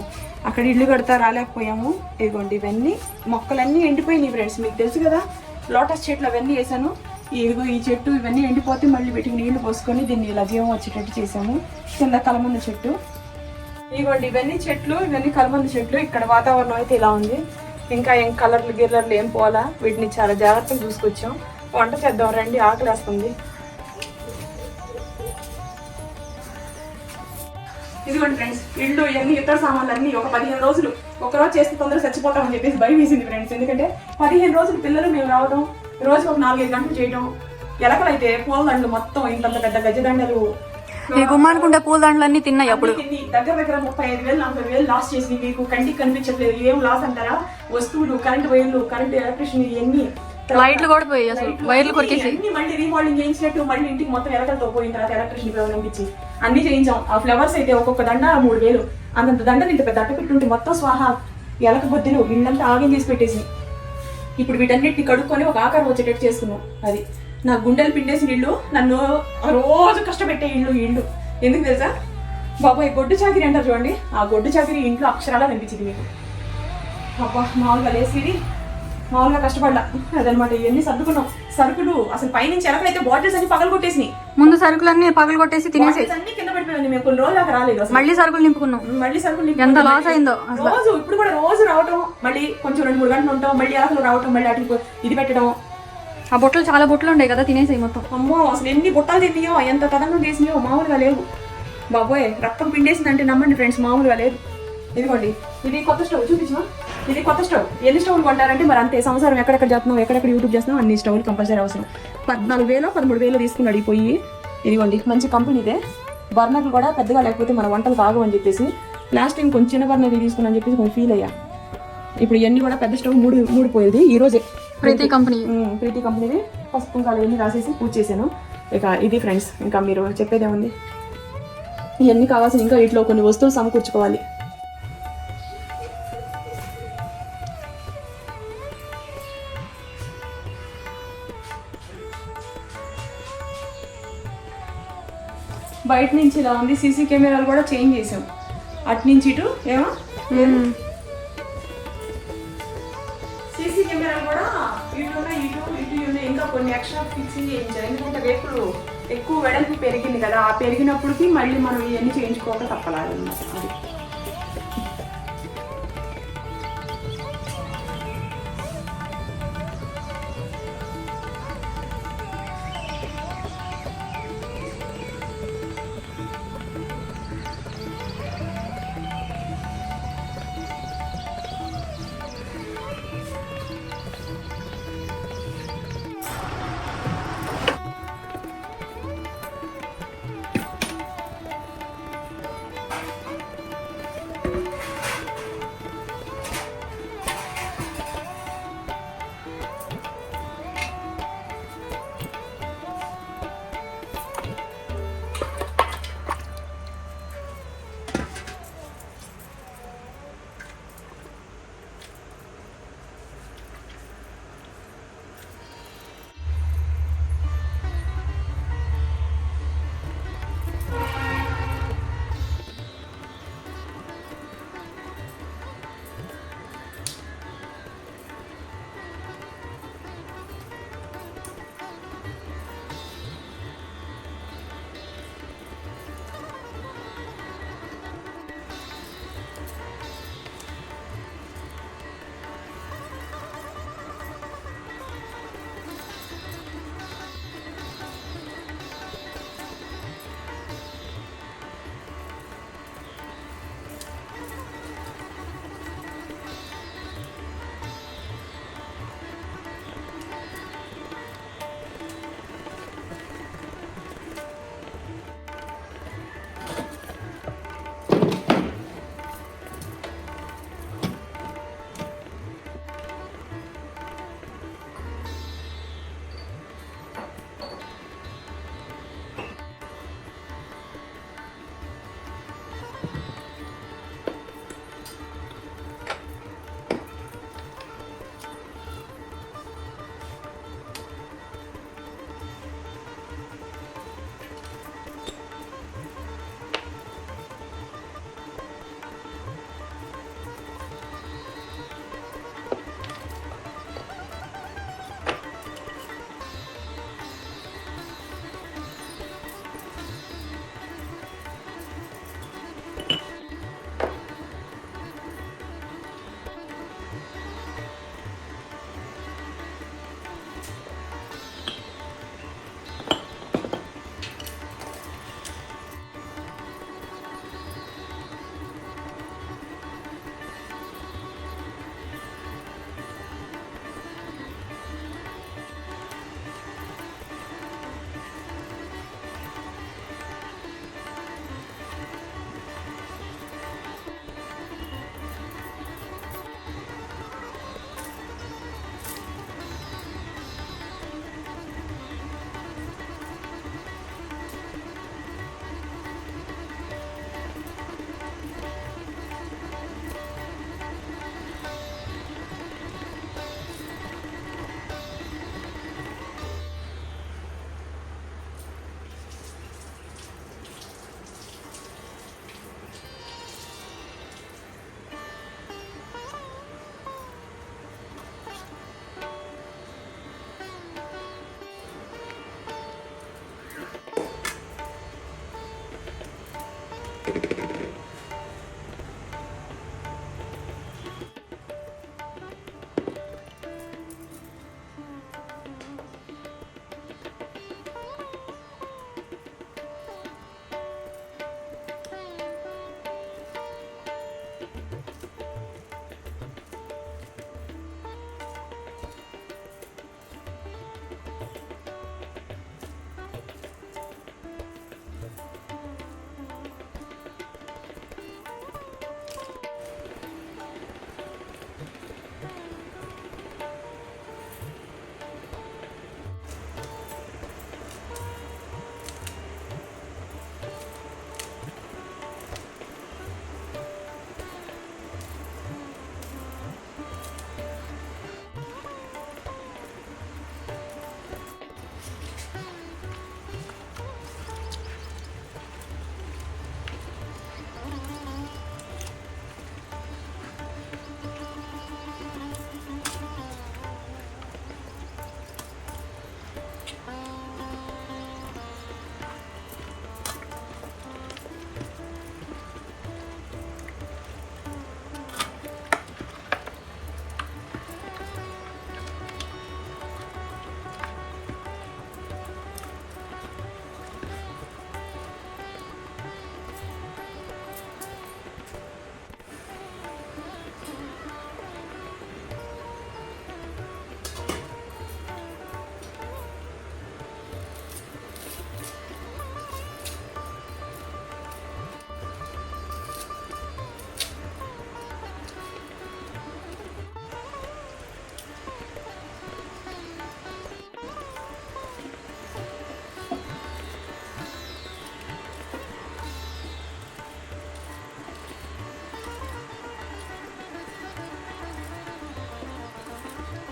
అక్కడ ఇల్లు కడతా రాలేకపోయాము. ఇదిగోండి ఇవన్నీ మొక్కలన్నీ ఎండిపోయినాయి ఫ్రెండ్స్, మీకు తెలుసు కదా. లోటస్ చెట్లు అవన్నీ వేసాను. ఇదిగో ఈ చెట్టు ఇవన్నీ ఎండిపోతే మళ్ళీ వీటికి నీళ్లు పోసుకొని దీన్ని ఇలా జీవం వచ్చేటట్టు చేసాము. కింద కలమంద చెట్టు, ఇదిగోండి ఇవన్నీ చెట్లు, ఇవన్నీ కలమంద చెట్లు. ఇక్కడ వాతావరణం అయితే ఇలా ఉంది. ఇంకా ఏం కలర్లు గిర్లర్లు ఏం పోలా, వీటిని చాలా జాగ్రత్తగా చూసుకొచ్చాం. వంట చేద్దాం రండి, ఆకలేస్తుంది. ఇదిగోండి ఫ్రెండ్స్ ఇల్లు ఇవన్నీ ఇతర సామాన్లు అన్నీ ఒక 15 రోజులు, ఒకరోజు చేస్తే తొందరగా చచ్చిపోతామని చెప్పేసి భయం వేసింది ఫ్రెండ్స్. ఎందుకంటే 15 రోజులు పిల్లలు మేము రావడం, రోజు ఒక 4-5 గంటలు చేయడం. ఎలకలైతే పూలదండలు మొత్తం ఇంత పెద్ద గజదండలు, ఈ గుమ్మానుకుంటే పూలదండలన్నీ తిన్నాయి. అప్పుడు దగ్గర 35,000-40,000 లాస్ చేసి మీకు కంటికి కనిపించట్లేదు. ఏం లాస్ అంటారా? వస్తువులు, కరెంట్ వైర్లు, కరెంట్ ఎలక్ట్రిషన్ ఇవన్నీ, లైట్లు కూడా పోయి అసలు వైర్లు కొరికేసి మళ్ళీ రీమోడలింగ్ చేయించినట్టు మళ్ళీ ఇంటికి మొత్తం ఎలకలతో పోయిన తర్వాత ఎలక్ట్రిషన్ పంపించి అన్ని చేయించాం. ఆ ఫ్లవర్స్ అయితే ఒక్కొక్క దండ 3,000, అంతంత దండలు ఇంత పెద్ద అట్ట పెట్టుంటే మొత్తం స్వాహా ఎలక బొద్దులు ఇల్లంతా ఆగం చేసి పెట్టేసి. ఇప్పుడు వీటన్నిటిని కడుక్కొని ఒక ఆకారం వచ్చేటట్టు చేసుకున్నాం. అది నా గుండెలు పిండేసి ఇల్లు, నన్ను రోజు కష్టపెట్టే ఇల్లు. ఎందుకు తెలుసా బాబాయ్, గొడ్డు చాకిరి అంటారు చూడండి, ఆ గొడ్డు చాకిరి ఇంట్లో అక్షరాలా కనిపించింది మీకు. అబ్బా మామూలుగా లేసిది మామూలుగా కష్టపడ్డా అదనమాట. ఇవన్నీ సర్దుకున్నాం. సరుకులు అసలు పైనుంచి ఎలాగైతే బాటిల్స్ అన్ని పగలు కొట్టేసినాయి. ముందు సరుకులన్నీ పగలు కొట్టేసి తినేసి బాటిల్స్ అన్ని కింద పడిపోయాయి. మేము కొన్ని రోజులు దాకా రాలేదు అసలు. మళ్ళీ సరుకులు నింపుకున్నాం. మళ్ళీ సరుకులు నింపుకొని ఎంత లాస్ అయిందో అసలు. రోజు ఇప్పుడు కూడా రోజు రావటం, మళ్ళీ కొంచెం 2-3 గంటలు ఉంటాం, మళ్ళీ అసలు రావటం, మళ్ళీ అటు ఇది పెట్టడం. ఆ బొట్టలు చాలా బొట్టలు ఉండే కదా, తినేసాయి మొత్తం. అమ్మో అసలు ఎన్ని బుట్టాలు తిన్నాయో, ఎంత తదంగం చేసినాయో మామూలుగా లేవు బాబోయ్. రక్తం పిండేసిందంటే నమ్మండి ఫ్రెండ్స్, మామూలుగా లేదు. ఇదిగోండి, ఇది కొత్త స్టవ్ చూపించమా. ఇది కొత్త స్టవ్. ఎన్ని స్టవ్లు కొంటారంటే మరి అంతే. సంవత్సరం ఎక్కడెక్కడ చేస్తున్నాం, ఎక్కడెక్కడ యూట్యూబ్ చేస్తున్నాం, అన్ని స్టవ్లు కంపల్సరీ అవసరం. 14,000-13,000 తీసుకున్నాడు ఈ పొయ్యి. ఇదిగోండి, మంచి కంపెనీదే. బర్నర్లు కూడా పెద్దగా లేకపోతే మన వంటలు కాగమని చెప్పేసి లాస్ట్ కొంచెం చిన్న బర్నర్ తీసుకున్నాను చెప్పేసి కొంచెం ఫీల్ అయ్యా. ఇప్పుడు ఇవన్నీ కూడా పెద్ద స్టవ్ మూడు పోయేది ఈ రోజే. ప్రీతి కంపెనీది పసుపు కుంకాలు ఎన్ని రాసేసి పూజ చేశాను. ఇక ఇది ఫ్రెండ్స్, ఇంకా మీరు చెప్పేదేముంది. ఇవన్నీ కావాల్సిన ఇంకా వీటిలో కొన్ని వస్తువులు సమకూర్చుకోవాలి. బయట నుంచి ఇలా ఉంది. సీసీ కెమెరాలు కూడా చేంజ్ చేసాం. అటు నుంచి ఇటు ఏమో సీసీ కెమెరాలు కూడా ఇటు ఉన్నాయి. ఇంకా కొన్ని ఎక్స్ట్రా ఫిక్సింగ్ చేయించారు. ఎందుకంటే రేపులు ఎక్కువ వెడల్పు పెరిగింది కదా, ఆ పెరిగినప్పటికీ మళ్ళీ మనం ఇవన్నీ చేయించుకోక తప్పలాగన్నమాట. అది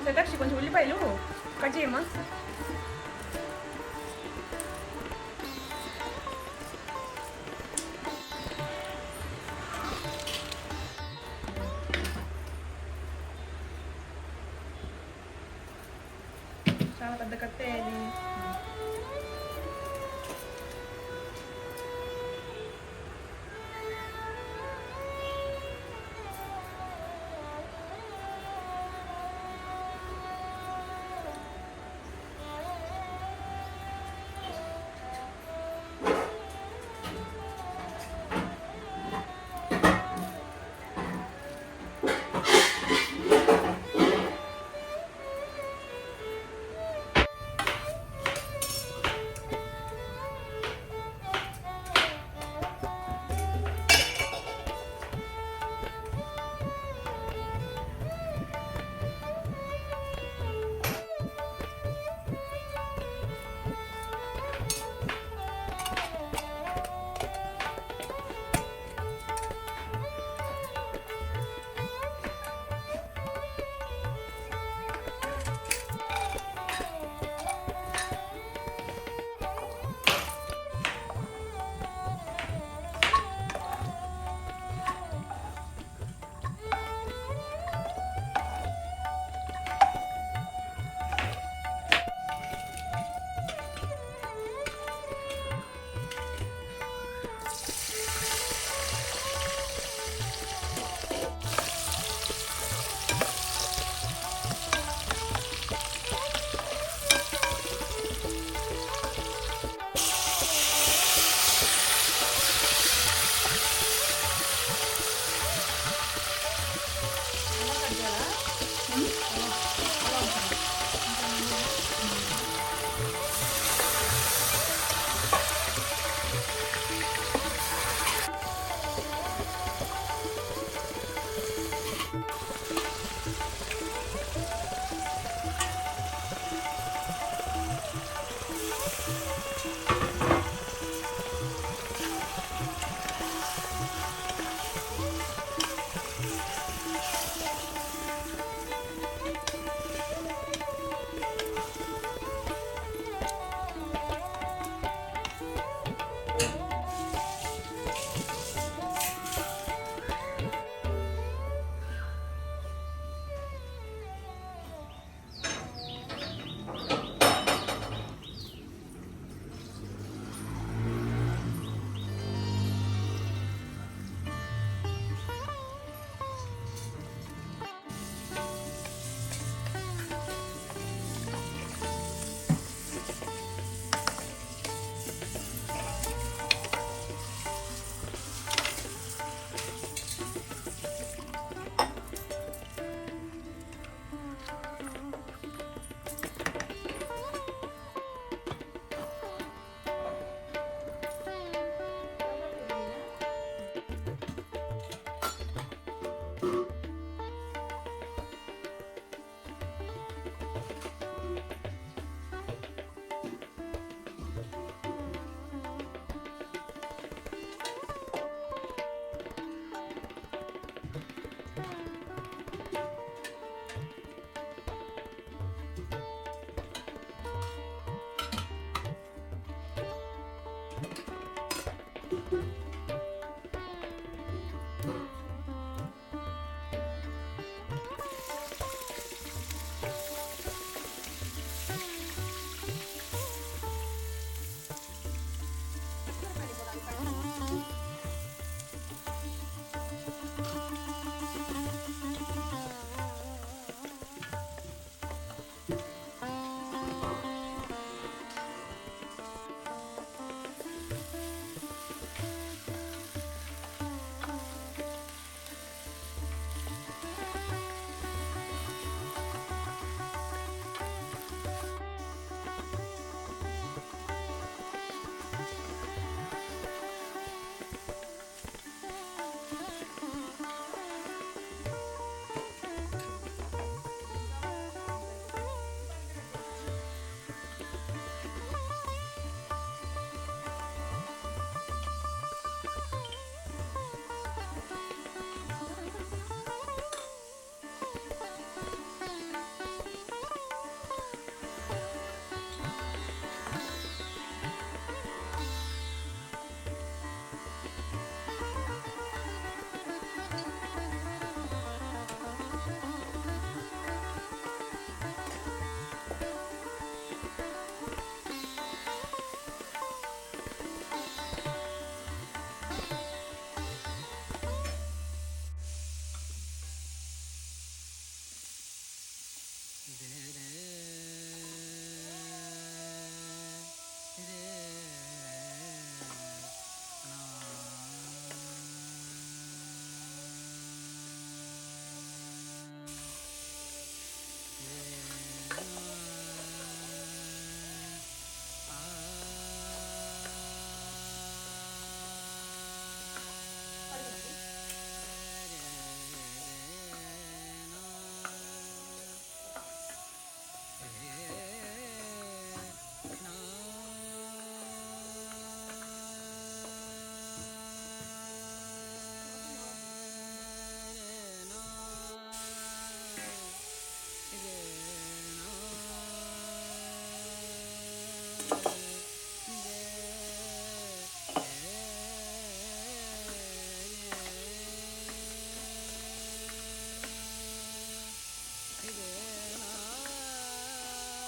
శతాక్షి కొంచెం ఉల్లిపాయలు కట్ చేయమ్మా. చాలా పెద్ద కత్తే ఇది.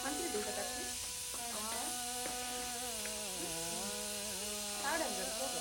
మంచిది ఇంకా కట్టి ఆడండి సరిపోదు.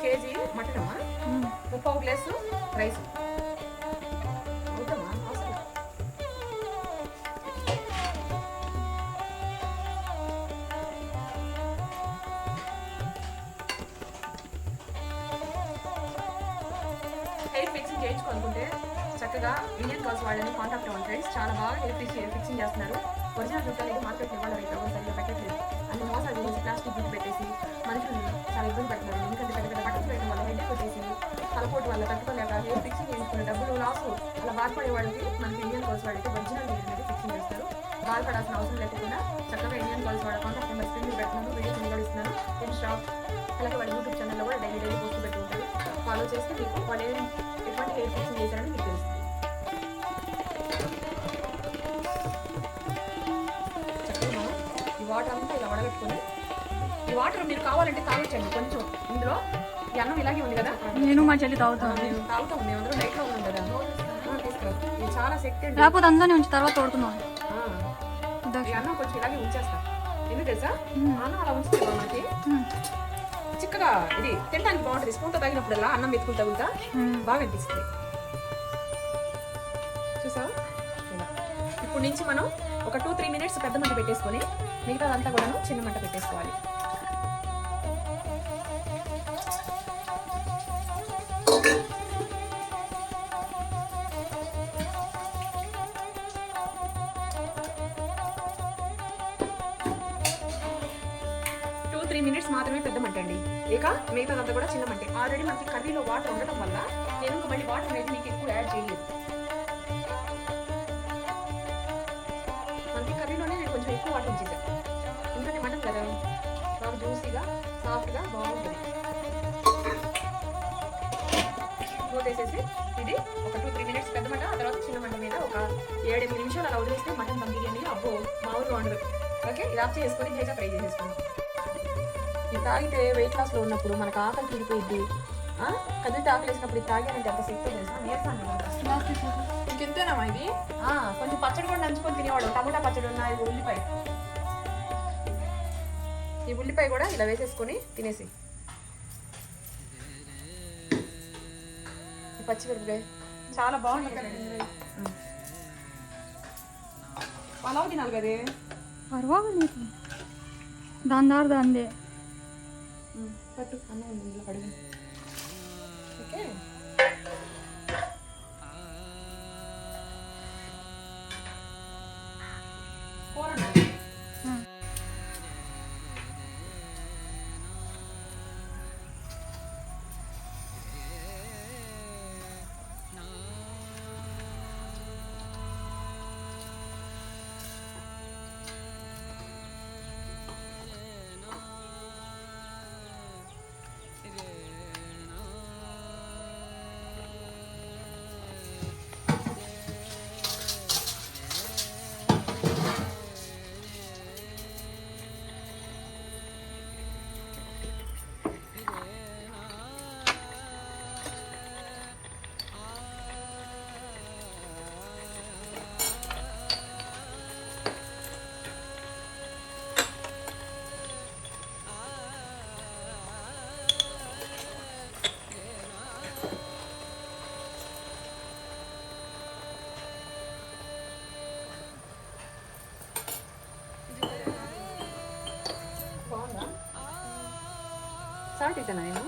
కేజీ మటన్ అమ్మా, 30 గ్లాసు రైస్. అవుతామా అసలు? హెయిర్ ఫిక్సింగ్ చేయించుకోనుకుంటే చక్కగా ఇండియన్ గర్ల్స్ వాళ్ళని కాంటాక్ట్ అవ్వండి ఫ్రెండ్స్. చాలా బాగా హెయిర్ ఫిక్సింగ్ చేస్తున్నారు. ఒరిజినల్ జుట్టు అనేది మార్కెట్లో ఇవ్వాలి రైతు సరిగ్గా పెట్టట్లేదు. అన్ని మోసాలు చేసి ప్లాస్టిక్ జుట్టు పెట్టేసి మనుషులు చాలా ఇబ్బంది పడుతున్నారు. ఎందుకంటే పెద్ద పెద్ద బట్టలు వేయడం వల్ల హెడ్ వచ్చేసి తలపోటు వల్ల తట్టుకోలేక హెయిర్ ఫిక్సింగ్ చేయించుకునే డబ్బులు లాస్ అలా బాధపడే వాళ్ళకి మనకి ఇండియన్ గర్ల్స్ వాళ్ళకి ఒరిజినల్ హెయిర్ అనేది ఫిక్సింగ్ చేస్తారు. బాధపడాల్సిన అవసరం లేకుండా చక్కగా ఇండియన్ గర్ల్స్ వాళ్ళ కాంటాక్ట్ నెంబర్ స్క్రీన్ పెడుతున్నాను, వీడియోస్ కూడా ఇస్తున్నాను. ఇన్స్టా అలాగే వాళ్ళ యూట్యూబ్ ఛానల్లో కూడా డైలీ పోస్ట్ పెట్టి ఉంటారు. ఫాలో చేస్తే మీకు వాళ్ళు ఎటువంటి హెయిర్ ఫిక్సింగ్ చేశారని మీకు తెలుస్తుంది. చక్కగా ఈ వాటర్ అంతా ఇలా వడగట్టుకొని, ఈ వాటర్ మీరు కావాలంటే తాగొచ్చండి కొంచెం. ఇందులో ఈ అన్నం ఇలాగే ఉంది కదా, నేను మా చెల్లి తాగుతాను. నేను తాగుతాం, మేము అందరూ నైట్లో ఉన్నాం కదా. తీసుకురా, ఇది చాలా శక్తి అండి. లేకపోతే అందులోనే ఉంచి తర్వాత తోడుకున్నాను. ఈ అన్నం కొంచెం ఇలాగే ఉంచేస్తా. ఎందుకు తెలుసా, అన్నం అలా ఉంచితే మనకి చిక్కగా ఇది తినడానికి బాగుంటుంది. స్పూన్తో తాగినప్పుడల్లా అన్నం మెతుకులు తగులుతా బాగా అనిపిస్తుంది. చూసావా ఇలా. ఇప్పుడు నుంచి మనం ఒక 2-3 మినిట్స్ పెద్ద మంట పెట్టేసుకొని మిగతాదంతా కూడా చిన్న మంట పెట్టేసుకోవాలి. మినిట్స్ మాత్రమే పెద్ద మంట అండి. ఇక మిగతాదంతా కూడా చిన్న మంటే. ఆల్రెడీ మనకి కర్రీలో వాటర్ ఉండటం వల్ల నేను ఇంకా మళ్ళీ వాటర్ అనేది మీకు ఎక్కువ యాడ్ చేయలేదు. మనకి కర్రీలోనే నేను కొంచెం ఎక్కువ వాటర్ ఉంచేసాను. ఎందుకంటే మటన్ కదా బాగా జ్యూసీగా సాఫ్ట్గా బాగుంటుంది. మూతేసేసి ఇది ఒక 2-3 మినిట్స్ పెద్ద మంట, ఆ తర్వాత చిన్న మంట మీద ఒక 7-8 నిమిషాలు అలా వదిలేస్తే మటన్ దమ్ బిర్యానీ అబ్బో మామూలుగా ఉండదు. ఓకే, ఇది ఆఫ్ చేసుకొని హేజా ఫ్రై చేసేసుకుందాం. ఇది తాగితే వెయిట్ లాస్లో ఉన్నప్పుడు మనకు ఆకలి తీరిపోయింది. కదిలితే ఆకలి వేసినప్పుడు ఇది తాగానంటే అంత శక్తి తెలుసా, నీరసాన్ని. ఇంకెంతేనమ్మా ఇది? కొంచెం పచ్చడి కూడా నంచుకొని తినేవాడు. టమాటా పచ్చడి ఉన్నాయి, ఉల్లిపాయ. ఈ ఉల్లిపాయ కూడా ఇలా వేసేసుకొని తినేసి, ఈ పచ్చిమిరపకాయ చాలా బాగుంటుంది. పలావ్ తినాలి కదే, పర్వాలేదు దాని దారి దాందే. పట్టు అన్నం ఇందులో కడుగు. ఓకే, కూర సాల్ట్ వేసానా నేను?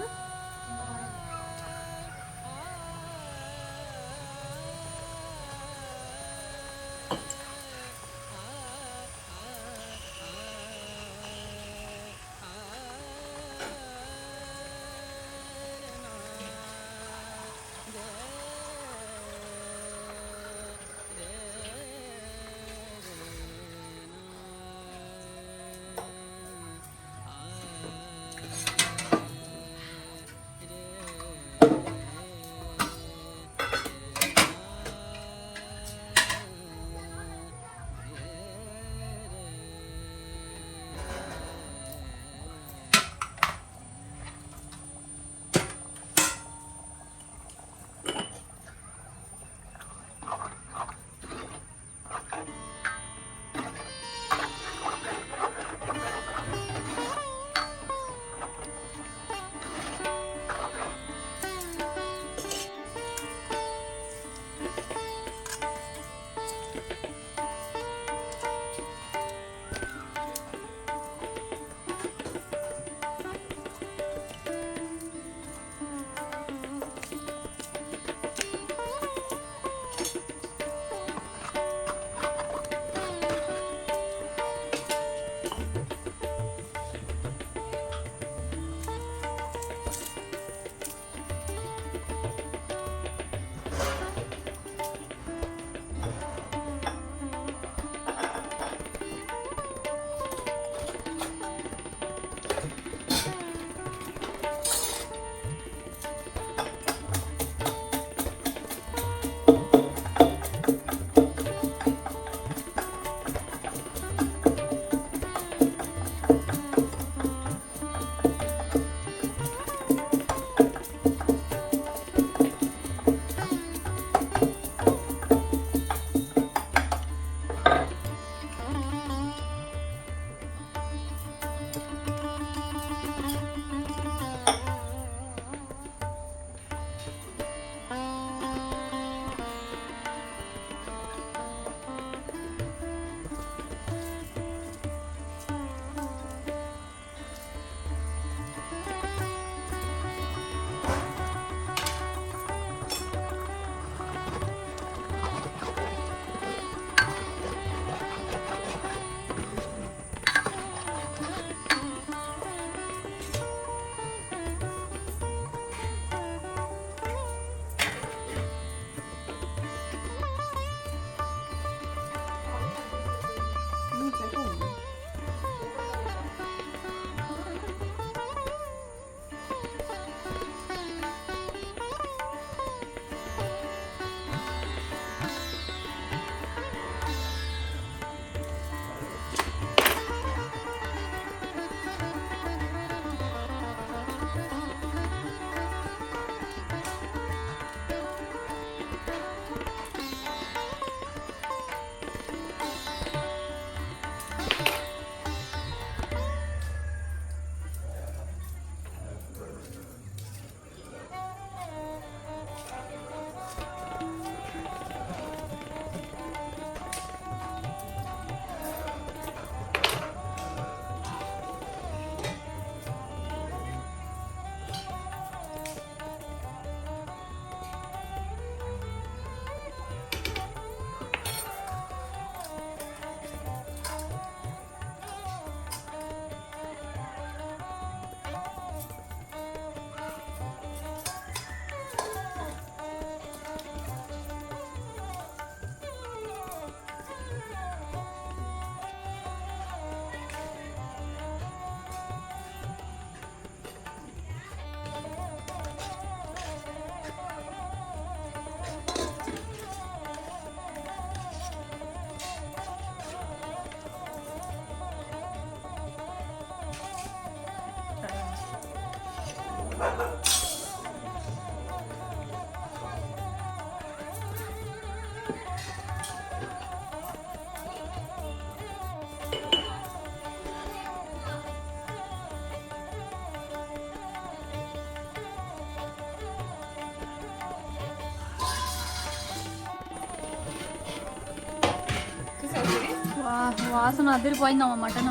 వాసన అదిరిపోయిందమ్మా మటన్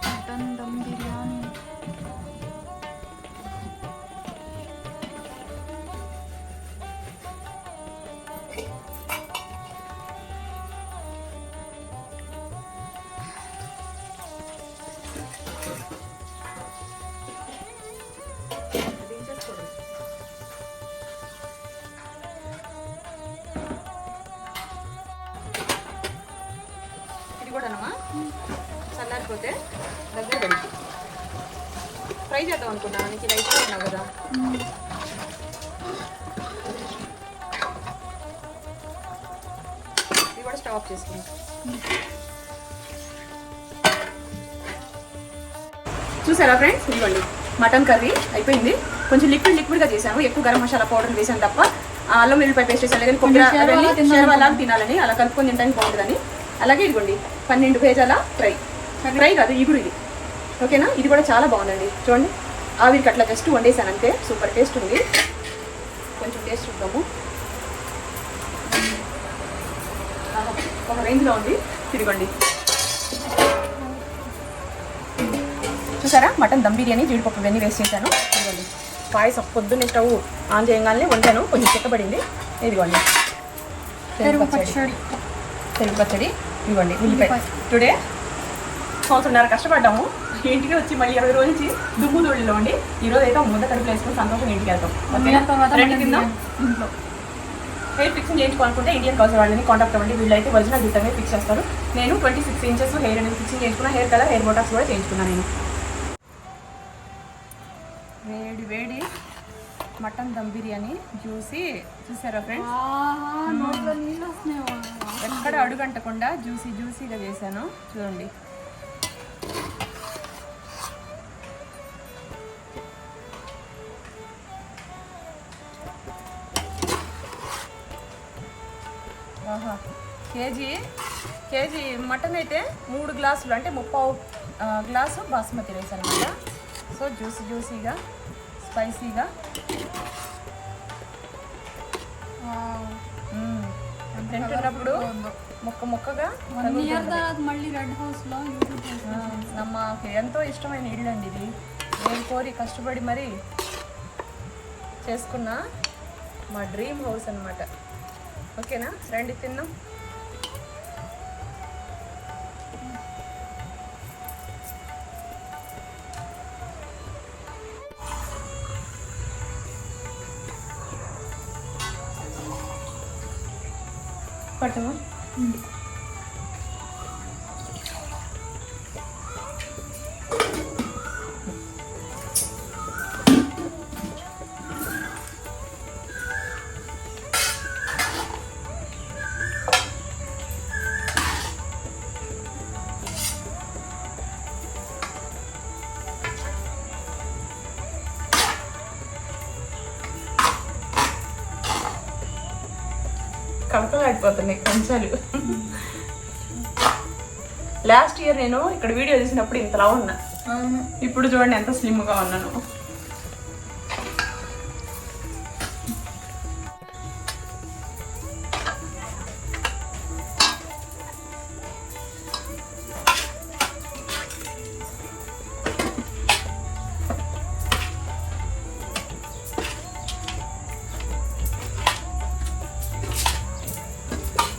మటన్ దమ్ బిర్యానీ. కూడానమ్మా చల్లారిపోతే దగ్గర పెట్టి ఫ్రై చేద్దాం అనుకున్నాను. నీకు ఇది అయిపోతున్నావు కదా. ఇది కూడా స్టవ్ ఆఫ్ చేసుకుంటాం. చూసారా ఫ్రెండ్స్, ఇదిగోండి మటన్ కర్రీ అయిపోయింది. కొంచెం లిక్విడ్గా చేసాము, ఎక్కువ గరం మసాలా పౌడర్ వేసాను తప్ప అల్లం వెల్లుల్లిపాయ పేస్ట్ వేసాను. లేదని కొబ్బరి షేర్వాలాగా తినాలని, అలా కలుపుకొని తినడానికి బాగుంటుందని. అలాగే ఇదిగోండి 12 పేజాల ఫ్రై కాదు ఇగురు ఇది. ఓకేనా, ఇది కూడా చాలా బాగుందండి. చూడండి ఆవిరికి అట్లా జస్ట్ వండేసాను అంతే. సూపర్ టేస్ట్ ఉంది. టేస్ట్ చూద్దాము. ఒక రేంజ్లో ఉంది. తిరగండి. చూసారా మటన్ దమ్ బిర్యానీ జీడిపప్పు ఇవన్నీ వేస్ట్ చేశాను. ఇదిగోండి పాయసం పొద్దున్నే స్టవ్ ఆన్ చేయగానే వండాను, కొంచెం చెక్కబడింది. ఇదిగోండి పెరుగు పచ్చడి. ఇదిగోండి ఉల్లిపాయ. టుడే 1.5 సంవత్సరం కష్టపడ్డాము. ఇంటికి వచ్చి మళ్ళీ 20 రోజుల నుంచి దుమ్ము ధూళిలో ఉండి ఈరోజు అయితే ముద్ద కడుపులో వేసుకొని సంతోషంగా ఇంటికి వెళ్తాం. రెండు కింద ఇంట్లో హెయిర్ ఫిక్సింగ్ చేయించుకోవాలనుకుంటే ఇండియన్ కౌన్సిల్ వాళ్ళని కాంటాక్ట్ అవ్వండి. వీళ్ళు అయితే ఒరిజినల్ జీతంగా ఫిక్స్ చేస్తారు. నేను 26 ఇంచెస్ హెయిర్ అనేది ఫిక్సింగ్ చేయించుకున్నా. హెయిర్ కలర్, హెయిర్ బోటాక్స్ కూడా చేయించుకున్నాను నేను. వేడి మటన్ దమ్ బిర్యానీ జ్యూసీ. చూసారా ఫ్రెండ్స్, ఎక్కడ అడుగంటకుండా జ్యూసీగా చేశాను. చూడండి. కేజీ మటన్ అయితే 3 గ్లాసులు అంటే 30 గ్లాసు బాస్మతి రైస్ అనమాట. సో జ్యూసీగా స్పైసీగా తింటున్నప్పుడు మొక్కగా మళ్ళీ రెడ్ హౌస్ లో మాకు ఎంతో ఇష్టమైన ఇల్లు అండి ఇది. నేను కోరి కష్టపడి మరి చేసుకున్న మా డ్రీమ్ హౌస్ అనమాట. ఓకేనా, రండి తిన్నాం. పట్టమా కడకలాడిపోతున్నాయి కంచాలు. లాస్ట్ ఇయర్ నేను ఇక్కడ వీడియో తీసినప్పుడు ఇంతలా ఉన్నా. ఇప్పుడు చూడండి ఎంత స్లిమ్గా ఉన్నాను.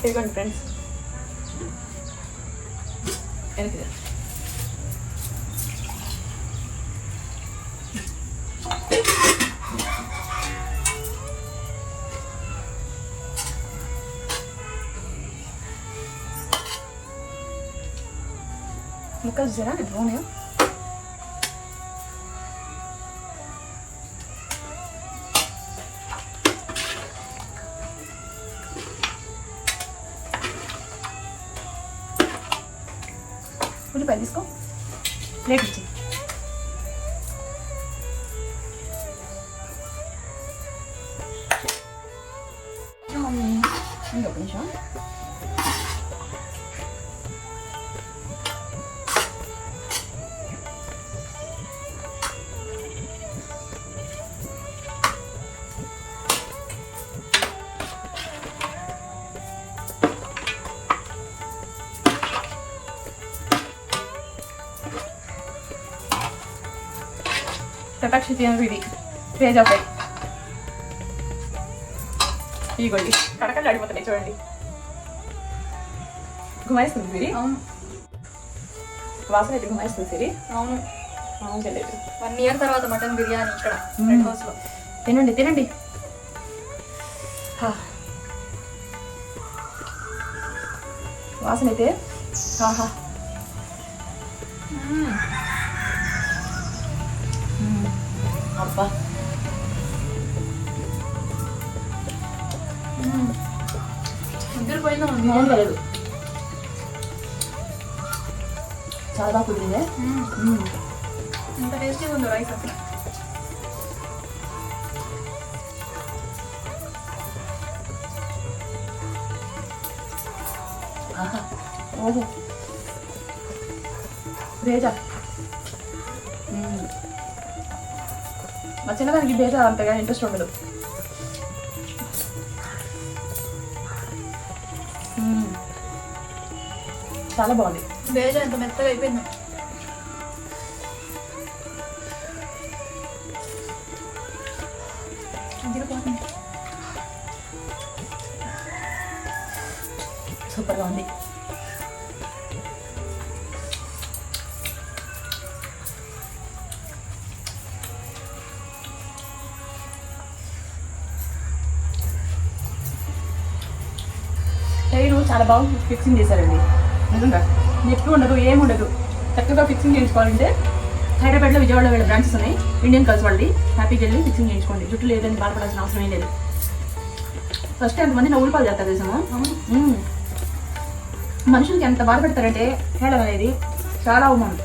ఇదిగోండి ఫ్రెండ్స్, వెనక్కి ముక్కలు చూసారా ఎంత బాగున్నాయో. ఉల్లిపాయ తీసుకో, ప్లేట్ ఇచ్చి. ఇంకొక నిమిషం. కటాక్షితం ఇది పేజ్ అవుతాయి. ఇగోండి కడకలు అడిపోతున్నాయి చూడండి. గుమాయిస్తుంది సిరి. అవును, వాసన అయితే గుమాయిస్తుంది సిరి. అవును అవును తెలియదు. 1 year తర్వాత మటన్ బిర్యానీ ఇక్కడ రెడ్ హౌస్ లో. తినండి తినండి. వాసన అయితే ఆహా. అబ్బా ఇద్దరు పోయిందా ఏం లేదు, చాలా బాగా కుదిరిందే. ఇంత టేస్టీగా ఉంది రైస్ అసలు. ఆహా ఓహో బేజా. మా చిన్నదానికి బేజా అంతగా ఇంట్రెస్ట్ ఉండదు. చాలా బాగుంది. బేజ ఎంత మెత్తగా అయిపోయింది. సూపర్గా ఉంది. హెయిర్ చాలా బాగా ఫిక్సింగ్ చేశారండి. నిజంగా నెక్ ఉండదు, ఏముండదు. చక్కగా ఫిక్సింగ్ చేయించుకోవాలంటే హైదరాబాద్లో, విజయవాడలో వీళ్ళ బ్రాంచెస్ ఉన్నాయి. ఇండియన్ కల్స్ వాళ్ళది. హ్యాపీకి వెళ్ళి ఫిక్సింగ్ చేయించుకోండి. జుట్టు లేదని బాధపడాల్సిన అవసరం ఏం లేదు. ఫస్ట్ ఎంతమంది నవ్వులు పాలు చేస్తారు తెలుసా? మనుషులకి ఎంత బాధపడతారంటే హెయిర్ అనేది చాలా అవమానం.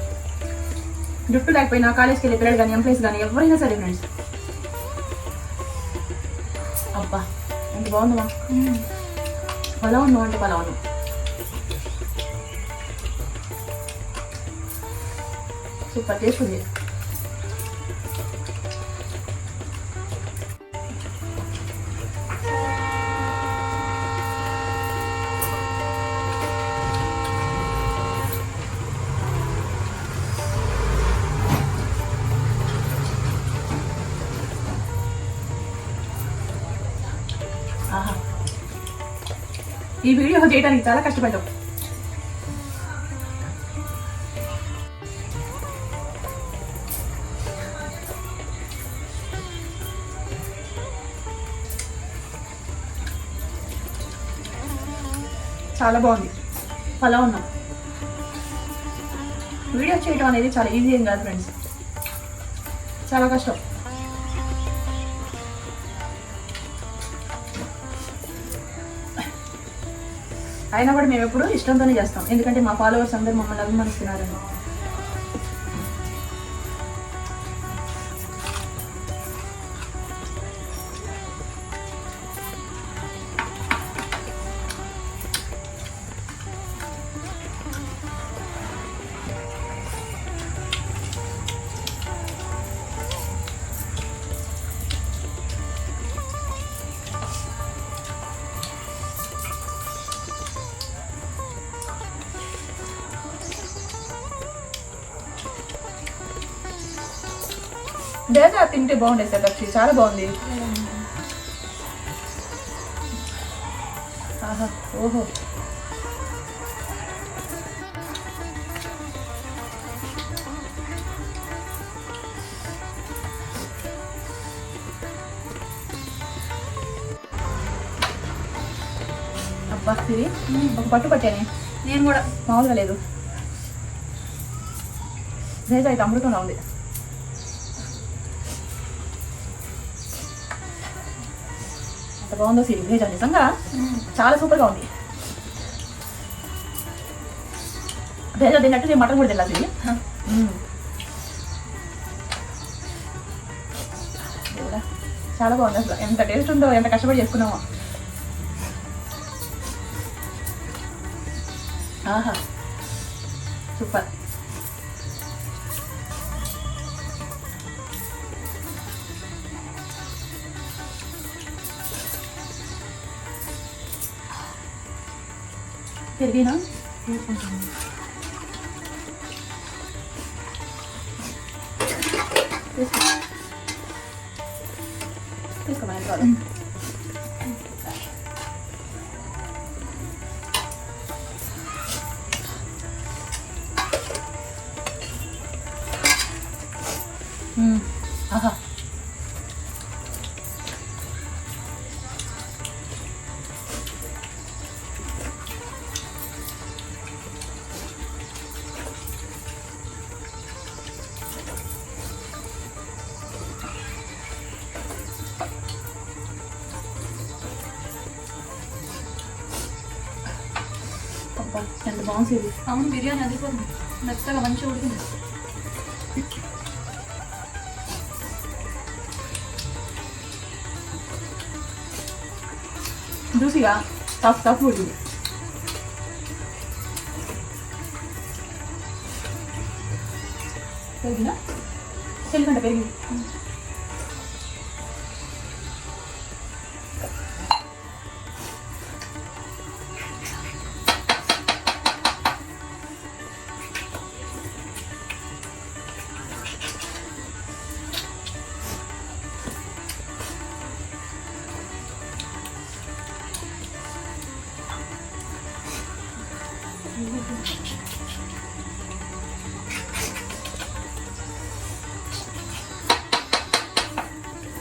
జుట్టు లేకపోయినా కాలేజ్కి వెళ్ళే పిల్లలు కానీ, ఎంప్లాయీస్ కానీ, ఎవరైనా సరే ఫ్రెండ్స్. అబ్బా ఎంత బాగుందమ్మా. పలావ్ ఉన్నావు అంటే పలావ్ ఉన్నావు. సూపర్ టేస్ట్ ఉంది. ఆహా, ఈ వీడియో చేయడానికి చాలా కష్టపడ్డాం. చాలా బాగుంది. పలావ్ ఉన్నాం. వీడియో చేయడం అనేది చాలా ఈజీ ఏం కాదు ఫ్రెండ్స్, చాలా కష్టం. అయినా కూడా మేము ఎప్పుడు ఇష్టంతోనే చేస్తాం, ఎందుకంటే మా ఫాలోవర్స్ అందరూ మమ్మల్ని అభిమానిస్తున్నారని. డేజా తింటే బాగుండేది సార్. లక్ష్మి చాలా బాగుంది. ఆహా, ఓహో, అబ్బా ఇది ఒక పట్టు పట్టానే. నేను కూడా మామూలుగా లేదు. డేజా అయితే అమృతంగా ఉంది. ఎంత బాగుందో సిరి భేజా, నిజంగా చాలా సూపర్గా ఉంది. భేజా తిన్నట్టు నేను మటన్ కూడా తినాలి సిరి. దేవుడా, చాలా బాగుంది. అసలు ఎంత టేస్ట్ ఉందో, ఎంత కష్టపడి చేసుకున్నామో. ఆహా, సూపర్. పెరిగినా తీసుకోమని కాదు. ఆహా, ఎంత బాగుంది. అవును, బిర్యానీ అది కూడా మెత్తగా మంచిగా ఉడికింది. జ్యూసీగా సాఫ్ట్ సాఫ్ట్ ఉడికింది. పెరిగినా చెల్లికంట పెరిగింది.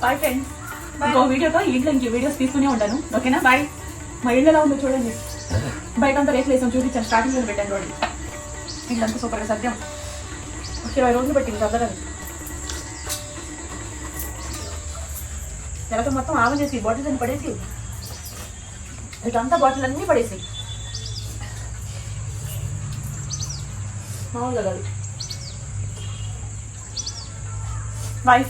బాయ్ ఫ్రెండ్స్, ఇంకో వీడియోతో ఇంట్లో ఇంక వీడియోస్ తీసుకునే ఉంటాను. ఓకేనా? బాయ్. మా ఇల్లు ఎలా ఉందో చూడండి. బయట అంతా రేట్లు వేసాం, చూపించాను. స్టార్టింగ్లో పెట్టాను చూడండి. ఇల్లంతా సూపర్గా సత్యం. 20 రోజులు పెట్టింది సర్దరాలు. నెలతో మొత్తం ఆమె చేసి బాటిల్స్ అన్ని పడేసి ఇటంతా బాటిల్ అన్నీ పడేసి మామూలుగా కాదు. బాయ్.